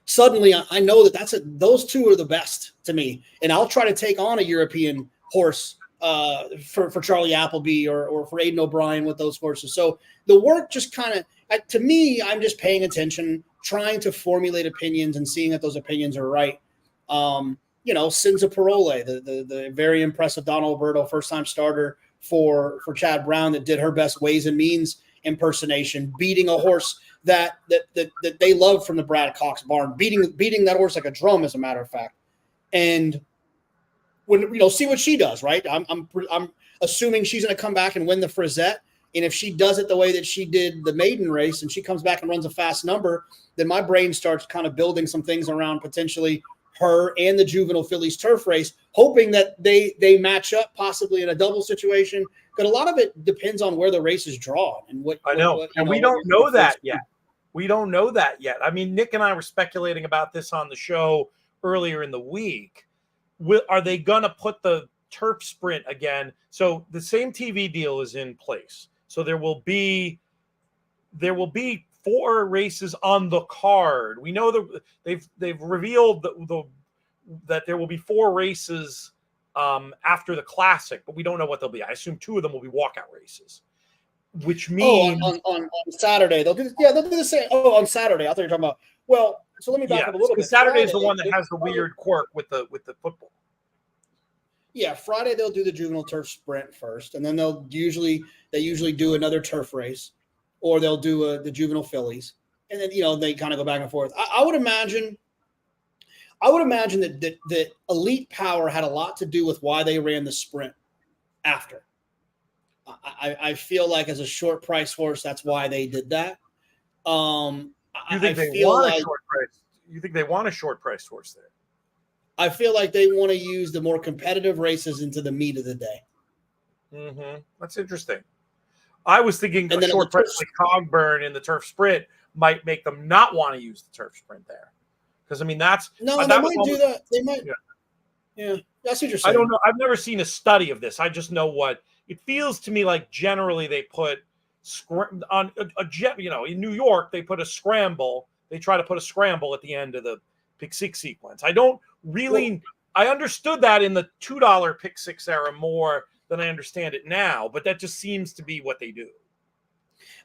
[SPEAKER 2] suddenly I know those two are the best to me. And I'll try to take on a European horse for Charlie Appleby or for Aidan O'Brien with those horses. So the work just kind of, to me, I'm just paying attention, trying to formulate opinions and seeing that those opinions are right. Cinza Parole, the very impressive Donna Alberto first-time starter for Chad Brown that did her best Ways and Means impersonation, beating a horse that they love from the Brad Cox barn, beating that horse like a drum, as a matter of fact. And when see what she does, right? I'm assuming she's going to come back and win the Frizette. And if she does it the way that she did the maiden race and she comes back and runs a fast number, then my brain starts kind of building some things around potentially her and the juvenile fillies turf race, hoping that they match up possibly in a double situation. But a lot of it depends on where the race is drawn and what
[SPEAKER 1] I know. And we don't know that yet. We don't know that yet. I mean, Nick and I were speculating about this on the show earlier in the week. Are they going to put the turf sprint again? So the same TV deal is in place. So there will be 4 races on the card. We know that they've revealed that there will be 4 races after the Classic, but we don't know what they'll be. I assume 2 of them will be walkout races, which means
[SPEAKER 2] on Saturday they'll do the same. Oh, on Saturday, I thought you were talking about. Well, so let me back up a little bit.
[SPEAKER 1] Saturday is the one that has the weird quirk with the football.
[SPEAKER 2] Yeah, Friday they'll do the juvenile turf sprint first, and then they usually do another turf race, or they'll do the juvenile fillies, and then they kind of go back and forth. I would imagine that Elite Power had a lot to do with why they ran the sprint after. I feel like as a short price horse, that's why they did that.
[SPEAKER 1] You think they want a short price? You think they want a short price horse there?
[SPEAKER 2] I feel like they want to use the more competitive races into the meat of the day.
[SPEAKER 1] Mm-hmm. That's interesting. I was thinking a short price like Cogburn in the turf sprint might make them not want to use the turf sprint there. Because they might
[SPEAKER 2] do that. They might. Yeah, that's what you're saying.
[SPEAKER 1] I don't know. I've never seen a study of this. I just know what it feels to me like. Generally, they put on a jet. In New York, they put a scramble. They try to put a scramble at the end of the pick six sequence. I don't really. I understood that in the $2 pick six era more than I understand it now, but that just seems to be what they do.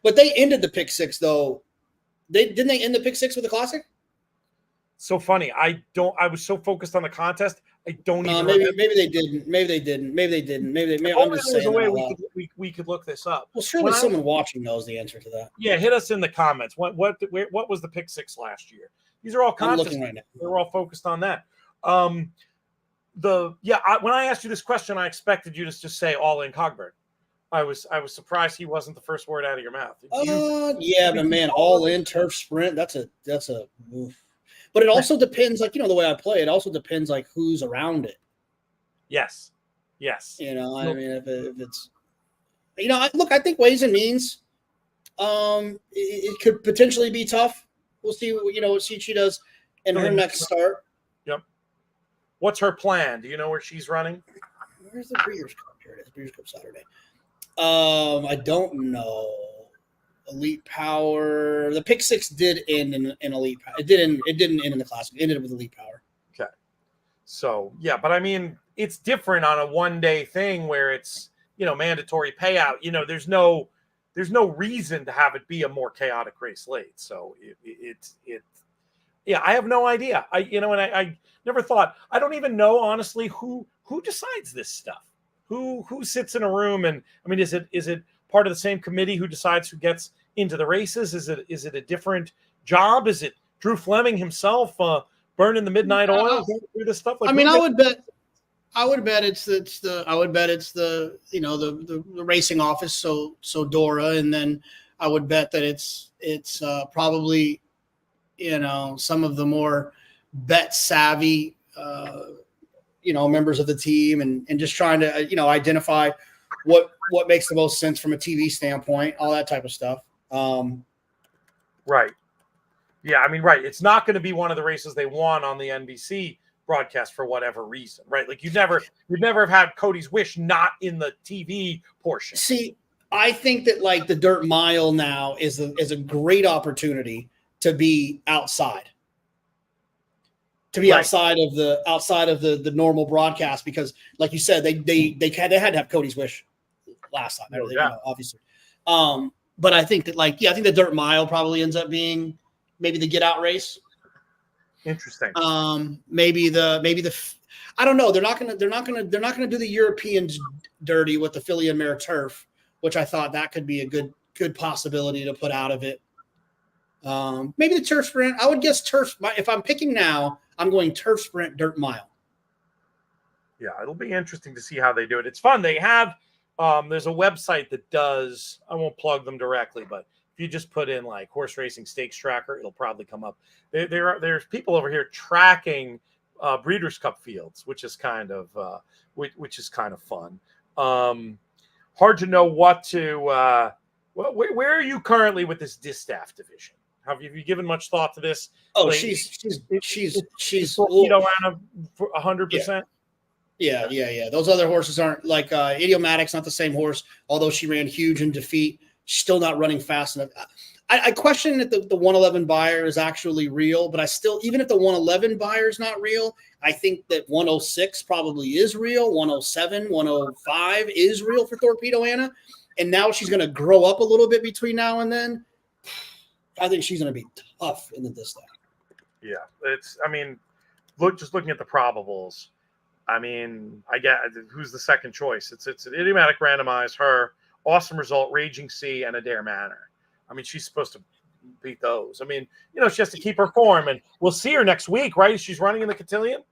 [SPEAKER 2] But they ended the pick six though. Didn't they end the pick six with the Classic?
[SPEAKER 1] So funny. I was so focused on the contest. I don't even.
[SPEAKER 2] Maybe they didn't. Maybe they didn't. I'm just saying.
[SPEAKER 1] We could look this up.
[SPEAKER 2] Well, surely someone watching knows the answer to that.
[SPEAKER 1] Yeah, hit us in the comments. What was the pick six last year? These are all contests.
[SPEAKER 2] I'm looking right now.
[SPEAKER 1] They're all focused on that. when I asked you this question, I expected you to just say all in Cogburn. I was surprised he wasn't the first word out of your mouth.
[SPEAKER 2] Yeah, but man, all in turf sprint. That's a oof. But it also depends, like, the way I play. It also depends, like, who's around it.
[SPEAKER 1] Yes.
[SPEAKER 2] I mean, if it's, I think ways and means. It could potentially be tough. We'll see. We'll see what she does in her next start.
[SPEAKER 1] Yep. What's her plan? Do you know where she's running?
[SPEAKER 2] Where's the Breeders' Cup? Here it is. Breeders' Cup Saturday. I don't know. Elite Power. The Pick 6 did end in Elite Power. It didn't end in the Classic. It ended with Elite Power.
[SPEAKER 1] Okay. So, yeah, but I mean, it's different on a one-day thing where it's, mandatory payout. There's no reason to have it be a more chaotic race late. So I have no idea. I never thought. I don't even know, honestly, who decides this stuff. Who sits in a room, and I mean, is it part of the same committee who decides who gets into the races? Is it a different job? Is it Drew Fleming himself burning the midnight oil through this stuff? Like,
[SPEAKER 2] I mean, I would bet it's the racing office. So Dora, and then I would bet that it's probably some of the more bet savvy members of the team, and just trying to identify what makes the most sense from a TV standpoint, all that type of stuff.
[SPEAKER 1] Right. Yeah, I mean, right. It's not going to be one of the races they won on the NBC broadcast for whatever reason, right? Like you'd never have had Cody's Wish not in the TV portion.
[SPEAKER 2] See, I think that like the Dirt Mile now is a great opportunity to be outside. Outside of the normal broadcast, because like you said, they had to have Cody's Wish last time, obviously. But I think that I think the Dirt Mile probably ends up being maybe the get out race.
[SPEAKER 1] Interesting.
[SPEAKER 2] Maybe the I don't know. They're not gonna do the Europeans dirty with the Filly and Mare Turf, which I thought that could be a good possibility to put out of it. Maybe the Turf Sprint. I would guess Turf. If I'm picking now, I'm going Turf Sprint Dirt Mile.
[SPEAKER 1] Yeah, it'll be interesting to see how they do it. It's fun. They have there's a website that does. I won't plug them directly, but if you just put in like horse racing stakes tracker, it'll probably come up. There's people over here tracking Breeders' Cup fields, which is kind of fun. Hard to know what to. Where are you currently with this distaff division? Have you given much thought to this?
[SPEAKER 2] Oh,
[SPEAKER 1] like,
[SPEAKER 2] she's
[SPEAKER 1] Anna for 100%.
[SPEAKER 2] Yeah. Those other horses aren't like Idiomatic's not the same horse, although she ran huge in defeat. She's still not running fast enough. I question that the 111 buyer is actually real, but I still, even if the 111 buyer is not real, I think that 106 probably is real. 107, 105 is real for Torpedo Anna. And now she's going to grow up a little bit between now and then. I think she's going to be tough in the distaff.
[SPEAKER 1] Yeah, just looking at the probables. I mean, I get who's the second choice. It's an Idiomatic randomized, her, Awesome Result, Raging Sea, and Adair Manor. I mean, she's supposed to beat those. I mean, she has to keep her form, and we'll see her next week, right? She's running in the cotillion.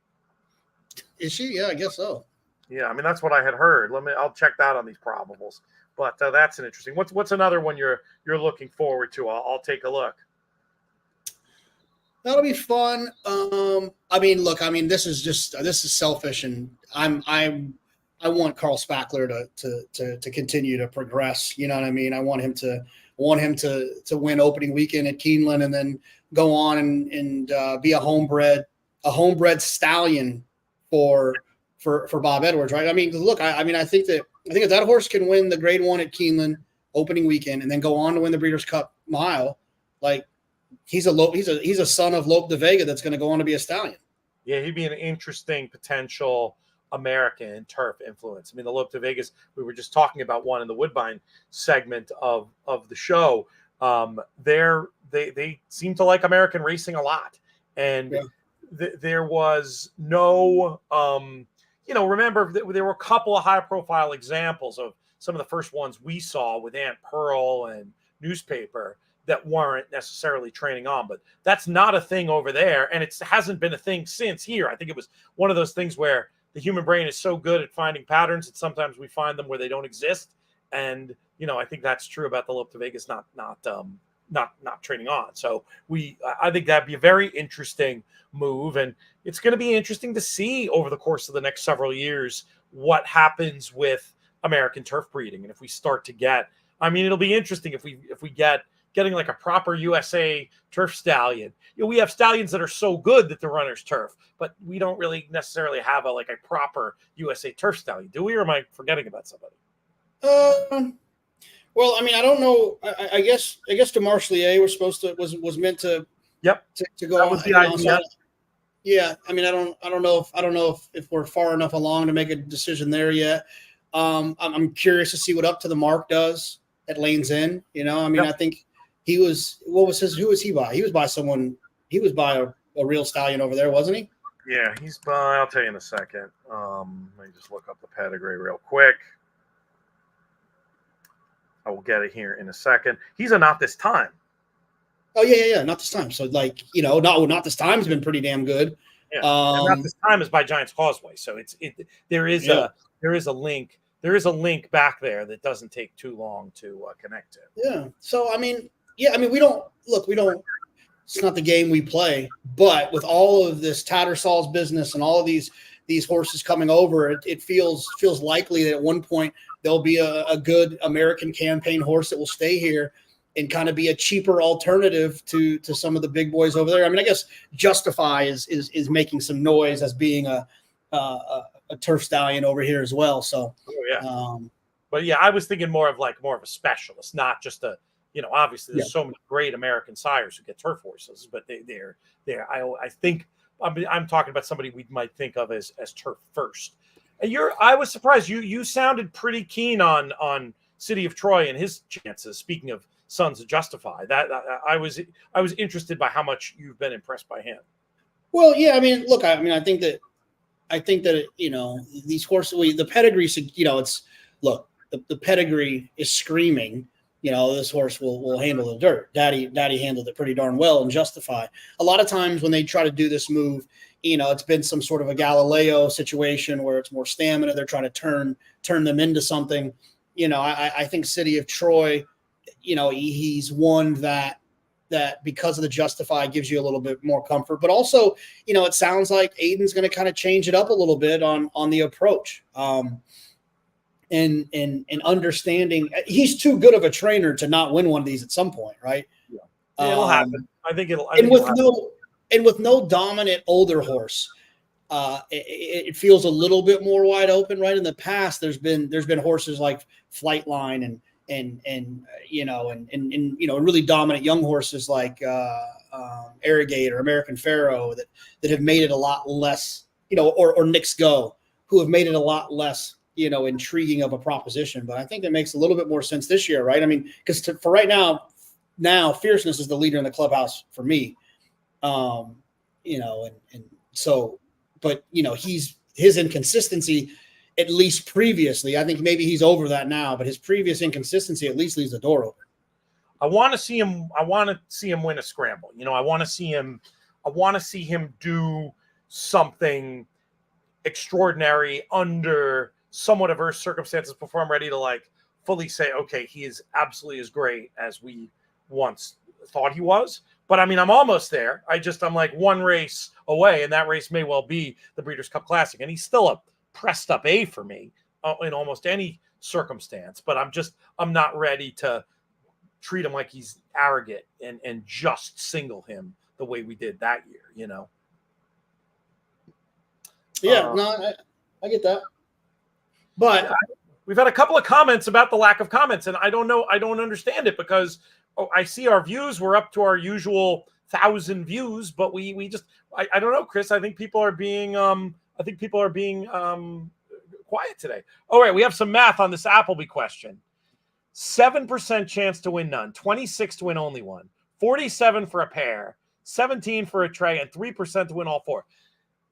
[SPEAKER 2] Is she? Yeah, I guess so.
[SPEAKER 1] Yeah, I mean that's what I had heard. I'll check that on these probables. But that's an interesting. What's another one you're looking forward to? I'll take a look.
[SPEAKER 2] That'll be fun. This is selfish, and I want Carl Spackler to continue to progress. You know what I mean? I want him to win opening weekend at Keeneland, and then go on and be a homebred stallion for Bob Edwards, right? I mean, look, I think if that horse can win the Grade 1 at Keeneland opening weekend and then go on to win the Breeders' Cup Mile, like he's a son of Lope de Vega that's going to go on to be a stallion.
[SPEAKER 1] Yeah, he'd be an interesting potential American turf influence. I mean, the Lope de Vegas, we were just talking about one in the Woodbine segment of the show. They seem to like American racing a lot, and there was no. Remember there were a couple of high-profile examples of some of the first ones we saw with Aunt Pearl and Newspaper that weren't necessarily training on, but that's not a thing over there, and it hasn't been a thing since here. I think it was one of those things where the human brain is so good at finding patterns that sometimes we find them where they don't exist. And, I think that's true about the Lope to Vegas not trading on. So I think that'd be a very interesting move. And it's going to be interesting to see over the course of the next several years what happens with American turf breeding. And if we start to get, it'll be interesting if we getting like a proper USA turf stallion. We have stallions that are so good that the runner's turf, but we don't really necessarily have a proper USA turf stallion, do we? Or am I forgetting about somebody?
[SPEAKER 2] Well, I don't know. I guess DeMarchelier was meant to.
[SPEAKER 1] Yep.
[SPEAKER 2] To go.
[SPEAKER 1] That was the idea.
[SPEAKER 2] Yeah. I don't know if we're far enough along to make a decision there yet. I'm curious to see what Up to the Mark does at Lane's End. Yep. I think he was. Who was he by? He was by someone. He was by a real stallion over there, wasn't he?
[SPEAKER 1] Yeah, he's by. I'll tell you in a second. Let me just look up the pedigree real quick. I will get it here in a second. He's a Not This Time.
[SPEAKER 2] Oh yeah, Not This Time. So Not This Time has been pretty damn good.
[SPEAKER 1] Yeah, and Not This Time is by Giants Causeway. So there is a link. There is a link back there that doesn't take too long to connect to.
[SPEAKER 2] Yeah. So we don't. It's not the game we play, but with all of this Tattersall's business and all of these horses coming over, it feels likely that at one point there'll be a good American campaign horse that will stay here and kind of be a cheaper alternative to some of the big boys over there. I guess Justify is making some noise as being a turf stallion over here as well. So,
[SPEAKER 1] but yeah, I was thinking more of a specialist, not just a. Obviously there's so many great American sires who get turf horses, but they're. I think I'm talking about somebody we might think of as turf first. And I was surprised you sounded pretty keen on City of Troy and his chances. Speaking of Sons of Justify, that I was interested by how much you've been impressed by him.
[SPEAKER 2] Well, yeah, look, I think that these horses, the pedigree, the pedigree is screaming. This horse will handle the dirt. Daddy handled it pretty darn well and Justify. A lot of times when they try to do this move, it's been some sort of a Galileo situation where it's more stamina. They're trying to turn them into something. I think City of Troy, he's one that because of the Justify gives you a little bit more comfort, but also, it sounds like Aiden's going to kind of change it up a little bit on the approach. And understanding he's too good of a trainer to not win one of these at some point, right?
[SPEAKER 1] Yeah, it'll happen. I think it'll.
[SPEAKER 2] With no dominant older horse, it feels a little bit more wide open, right? In the past, there's been horses like Flightline and really dominant young horses like Arrogate or American Pharaoh that have made it a lot less, or Knicks Go, who have made it a lot less. Intriguing of a proposition, but I think it makes a little bit more sense this year, right? Because for right now, Fierceness is the leader in the clubhouse for me. But his inconsistency, at least previously, I think maybe he's over that now, but his previous inconsistency at least leaves the door open.
[SPEAKER 1] I want to see him win a scramble. I want to see him do something extraordinary under somewhat adverse circumstances before I'm ready to fully say, okay, he is absolutely as great as we once thought he was. But I'm almost there. I'm like one race away, and that race may well be the Breeders' Cup Classic. And he's still a pressed up A for me in almost any circumstance. But I'm not ready to treat him like he's arrogant and just single him the way we did that year,
[SPEAKER 2] Yeah, I get that. But
[SPEAKER 1] we've had a couple of comments about the lack of comments, and I don't know. I don't understand it because I see our views. We're up to our usual 1,000 views, but we just I don't know, Chris. I think people are being quiet today. All right, we have some math on this Appleby question. 7% chance to win none, 26 to win only one, 47 for a pair, 17 for a tray, and 3% to win all four.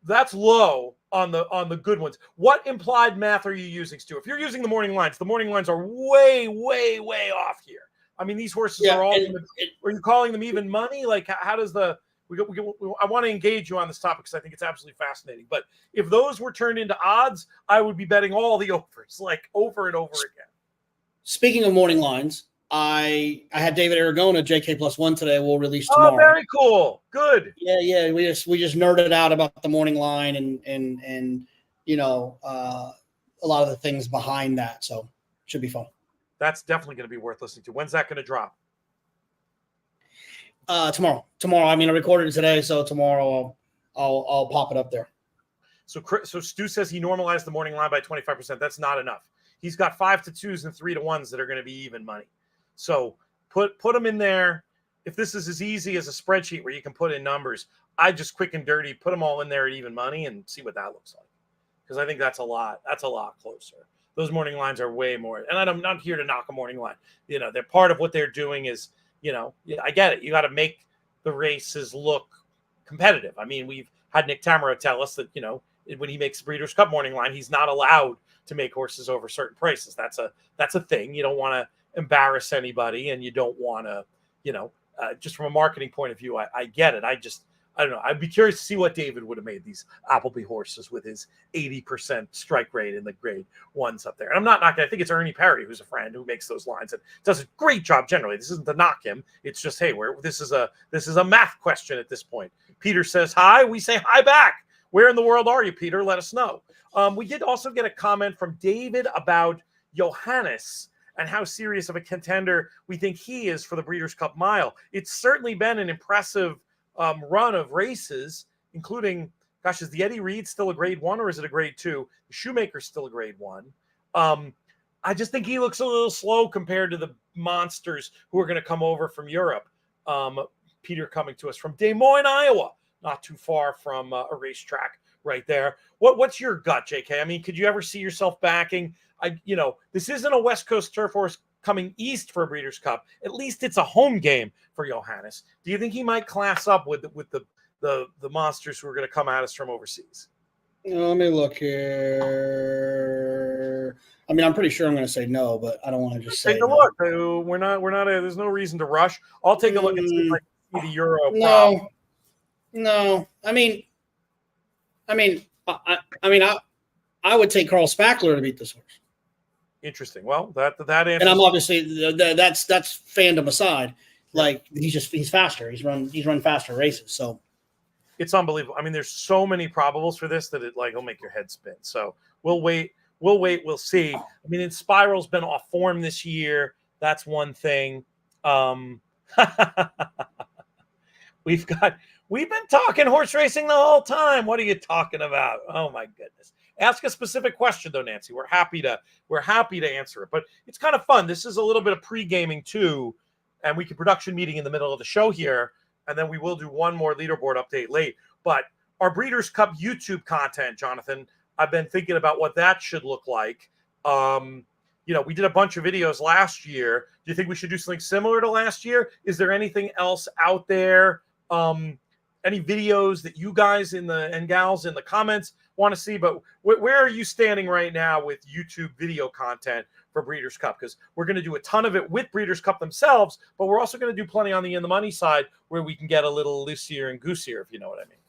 [SPEAKER 1] That's low on the good ones. What implied math are you using, Stu? If you're using the morning lines are way, way, way off here. These horses are all. Are you calling them even money? How does the I want to engage you on this topic because I think it's absolutely fascinating. But if those were turned into odds, I would be betting all the overs, like over and over again.
[SPEAKER 2] Speaking of morning lines, I had David Aragona JK +1 today. We'll release tomorrow.
[SPEAKER 1] Oh, very cool. Good.
[SPEAKER 2] Yeah. We just nerded out about the morning line and a lot of the things behind that. So should be fun.
[SPEAKER 1] That's definitely going to be worth listening to. When's that going to drop?
[SPEAKER 2] Tomorrow. I mean, I recorded it today, so tomorrow I'll pop it up there.
[SPEAKER 1] So Stu says he normalized the morning line by 25%. That's not enough. He's got 5-2s and 3-1s that are going to be even money. So put them in there. If this is as easy as a spreadsheet where you can put in numbers, I just quick and dirty put them all in there at even money and see what that looks like. Because I think that's a lot. That's a lot closer. Those morning lines are way more. And I'm not here to knock a morning line. They're part of what they're doing is, I get it. You got to make the races look competitive. I mean, we've had Nick Tamaro tell us that, when he makes Breeders' Cup morning line, he's not allowed to make horses over certain prices. That's a thing. You don't want to embarrass anybody, and you don't want to, just from a marketing point of view, I get it. I don't know. I'd be curious to see what David would have made these Appleby horses with his 80% strike rate in the grade ones up there. And I'm not knocking. I think it's Ernie Perry, who's a friend, who makes those lines and does a great job generally. This isn't to knock him. It's just, hey, this is a math question at this point. Peter says hi. We say hi back. Where in the world are you, Peter? Let us know. We did also get a comment from David about Johannes and how serious of a contender we think he is for the Breeders' Cup Mile. It's certainly been an impressive run of races, including, is the Eddie Reed still a grade 1 or is it a grade 2? The Shoemaker's still a grade 1. I just think he looks a little slow compared to the monsters who are going to come over from Europe. Peter coming to us from Des Moines, Iowa, not too far from a racetrack right there. What's your gut, JK? I mean, could you ever see yourself backing? This isn't a West Coast turf horse coming east for a Breeders' Cup. At least it's a home game for Johannes. Do you think he might class up with the monsters who are going to come at us from overseas?
[SPEAKER 2] Let me look here. I mean, I'm pretty sure I'm going to say no, but I don't want to just say
[SPEAKER 1] take a look. We're not. There's no reason to rush. I'll take a look and see if I can see the Euro.
[SPEAKER 2] No. I would take Carl Spackler to beat this horse.
[SPEAKER 1] Interesting. Well, that answer.
[SPEAKER 2] And I'm obviously that's fandom aside. Like he's faster. He's run faster races. So
[SPEAKER 1] it's unbelievable. I mean, there's so many probables for this that it'll make your head spin. So we'll wait. We'll see. I mean, Inspiral's been off form this year. That's one thing. We've been talking horse racing the whole time. What are you talking about? Oh my goodness. Ask a specific question though, Nancy. We're happy to answer it. But it's kind of fun. This is a little bit of pre-gaming too, and we can production meeting in the middle of the show here, and then we will do one more leaderboard update late. But our Breeders' Cup YouTube content, Jonathan, I've been thinking about what that should look like. We did a bunch of videos last year. Do you think we should do something similar to last year? Is there anything else out there? Any videos that you guys and gals in the comments want to see? But where are you standing right now with YouTube video content for Breeders' Cup? Because we're going to do a ton of it with Breeders' Cup themselves, but we're also going to do plenty on the In the Money side where we can get a little loosier and goosier, if you know what I mean.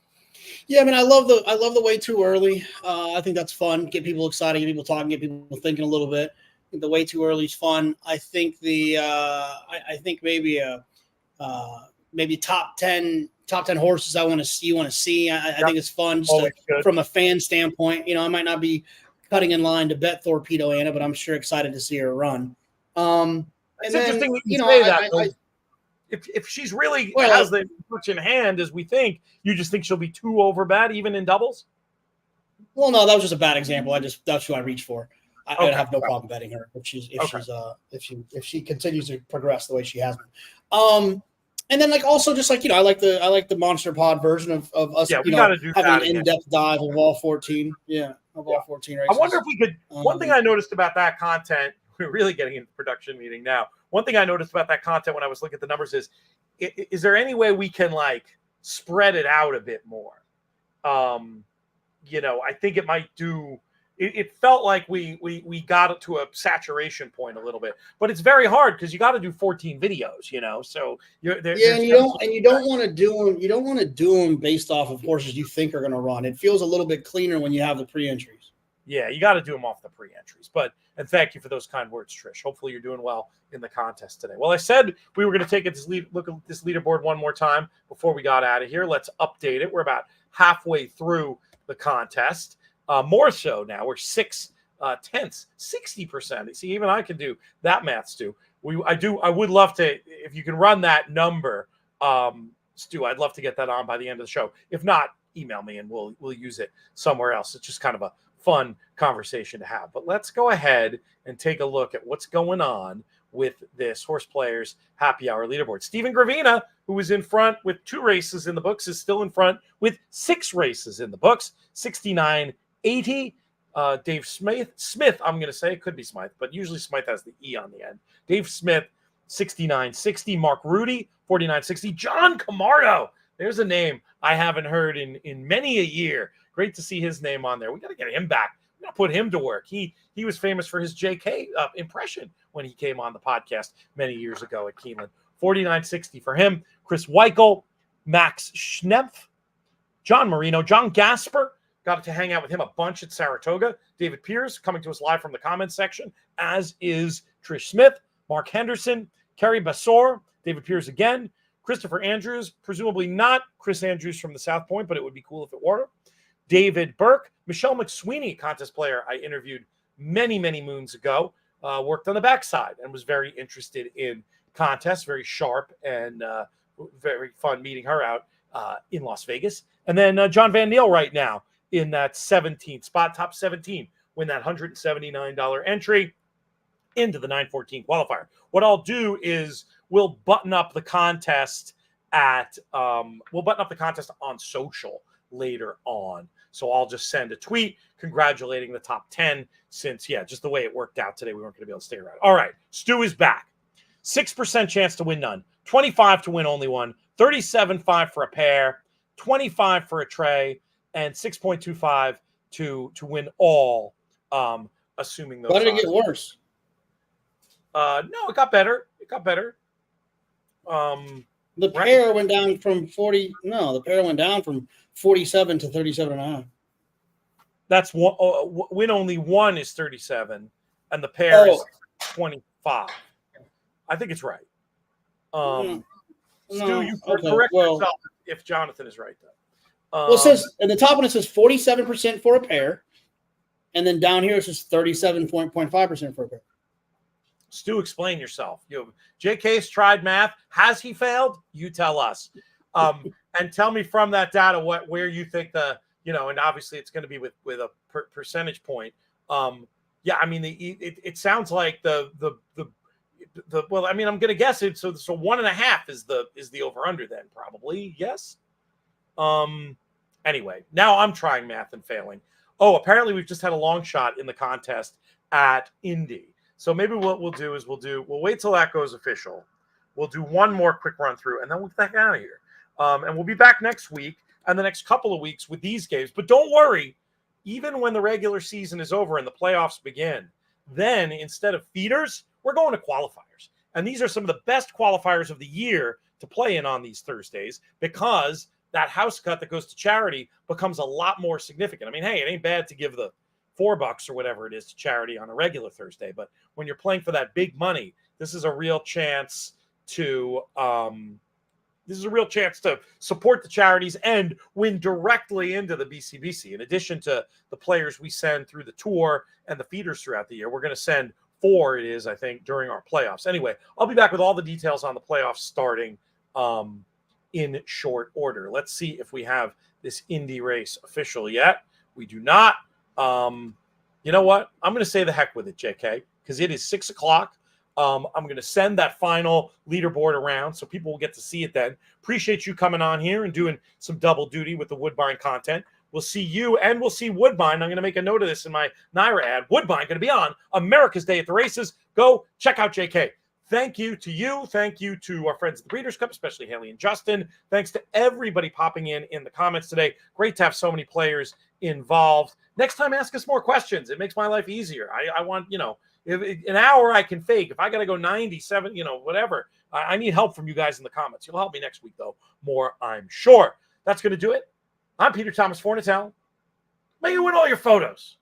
[SPEAKER 2] Yeah, I mean, I love the way too early. I think that's fun. Get people excited, get people talking, get people thinking a little bit. I think the way too early is fun. I think maybe top 10 horses I want to see. I think it's fun just from a fan standpoint. I might not be cutting in line to bet Torpedo Anna, but I'm sure excited to see her run.
[SPEAKER 1] It's interesting that you say that. If she's really has the touch in hand as we think, you just think she'll be too over bad even in doubles?
[SPEAKER 2] Well, no, that was just a bad example. That's who I reached for. I'd have no problem betting her if she continues to progress the way she has been. And then, I like the Monster Pod version of us, having an in-depth dive of all 14. Yeah, all 14 races.
[SPEAKER 1] I wonder if we could. One thing I noticed about that content, we're really getting into production meeting now. One thing I noticed about that content when I was looking at the numbers is there any way we can spread it out a bit more? I think it might do it felt like we got it to a saturation point a little bit, but it's very hard because you got to do 14 videos, so
[SPEAKER 2] and you don't want to do them based off of horses you think are going to run. It feels a little bit cleaner when you have the pre-entries.
[SPEAKER 1] Yeah, you got to do them off the pre-entries. And thank you for those kind words, Trish. Hopefully you're doing well in the contest today. Well, I said we were going to take look at this leaderboard one more time before we got out of here. Let's update it. We're about halfway through the contest. More so now. We're 6/10, 60%. See, even I can do that math, Stu. I would love to, if you can run that number, Stu, I'd love to get that on by the end of the show. If not, email me and we'll use it somewhere else. It's just kind of a fun conversation to have. But let's go ahead and take a look at what's going on with this HorsePlayers Happy Hour leaderboard. Steven Gravina, who was in front with 2 races in the books, is still in front with 6 races in the books. 69.80. Dave Smith, I'm going to say, it could be Smythe, but usually Smythe has the E on the end. Dave Smith, 69.60. Mark Rudy, 49.60. John Camardo, there's a name I haven't heard in many a year. Great to see his name on there. We got to get him back. We got to put him to work. He was famous for his JK impression when he came on the podcast many years ago at Keeneland. 49.60 for him. Chris Weichel, Max Schnepf, John Marino, John Gasper. Got to hang out with him a bunch at Saratoga. David Pierce coming to us live from the comments section, as is Trish Smith, Mark Henderson, Kerry Bassor, David Pierce again, Christopher Andrews, presumably not Chris Andrews from the South Point, but it would be cool if it were. David Burke, Michelle McSweeney, contest player I interviewed many, many moons ago, worked on the backside and was very interested in contests, very sharp, and very fun meeting her out in Las Vegas. And then John Van Neal right now in that 17th spot, top 17, win that $179 entry into the 914 qualifier. What I'll do is we'll button up the contest on social later on. So I'll just send a tweet congratulating the top 10 since, just the way it worked out today, we weren't going to be able to stay around. All right, Stu is back. 6% chance to win none, 25 to win only one, 37.5 for a pair, 25 for a tray, and 6.25 to win all, assuming those.
[SPEAKER 2] Why did it get worse?
[SPEAKER 1] No, it got better.
[SPEAKER 2] The pair went down from 40. No, the pair went down from 47 to 37.5.
[SPEAKER 1] That's win only one is 37, and the pair is 25. I think it's right. Stu, you correct yourself if Jonathan is right, though.
[SPEAKER 2] It says in the top one it says 47% for a pair, and then down here it says 37.5% for a pair.
[SPEAKER 1] Stu, explain yourself. JK's tried math. Has he failed? You tell us. And tell me from that data where you think and obviously it's going to be with a percentage point. It sounds like the well, I mean, I'm going to guess it. So 1.5 is the over under then probably. Yes. Anyway, now I'm trying math and failing. Oh, apparently we've just had a long shot in the contest at Indy. So maybe what we'll do is we'll wait till that goes official. We'll do one more quick run through and then we'll get out of here. And we'll be back next week and the next couple of weeks with these games. But don't worry, even when the regular season is over and the playoffs begin, then instead of feeders, we're going to qualifiers. And these are some of the best qualifiers of the year to play in on these Thursdays because that house cut that goes to charity becomes a lot more significant. I mean, hey, it ain't bad to give the $4 or whatever it is to charity on a regular Thursday. But when you're playing for that big money, this is a real chance to support the charities and win directly into the BCBC. In addition to the players we send through the tour and the feeders throughout the year, we're going to send 4, it is, I think, during our playoffs. Anyway, I'll be back with all the details on the playoffs starting in short order. Let's see if we have this Indy race official yet. We do not. You know what? I'm going to say the heck with it, JK, because it is 6 o'clock. I'm going to send that final leaderboard around so people will get to see it then. Appreciate you coming on here and doing some double duty with the Woodbine content. We'll see you and we'll see Woodbine. I'm going to make a note of this in my Naira ad. Woodbine going to be on America's Day at the Races. Go check out JK. Thank you to you. Thank you to our friends at the Breeders' Cup, especially Haley and Justin. Thanks to everybody popping in the comments today. Great to have so many players involved. Next time, ask us more questions. It makes my life easier. I want, if an hour I can fake. If I got to go 97, whatever. I need help from you guys in the comments. You'll help me next week, though, more, I'm sure. That's going to do it. I'm Peter Thomas for Natalma. May you win all your photos.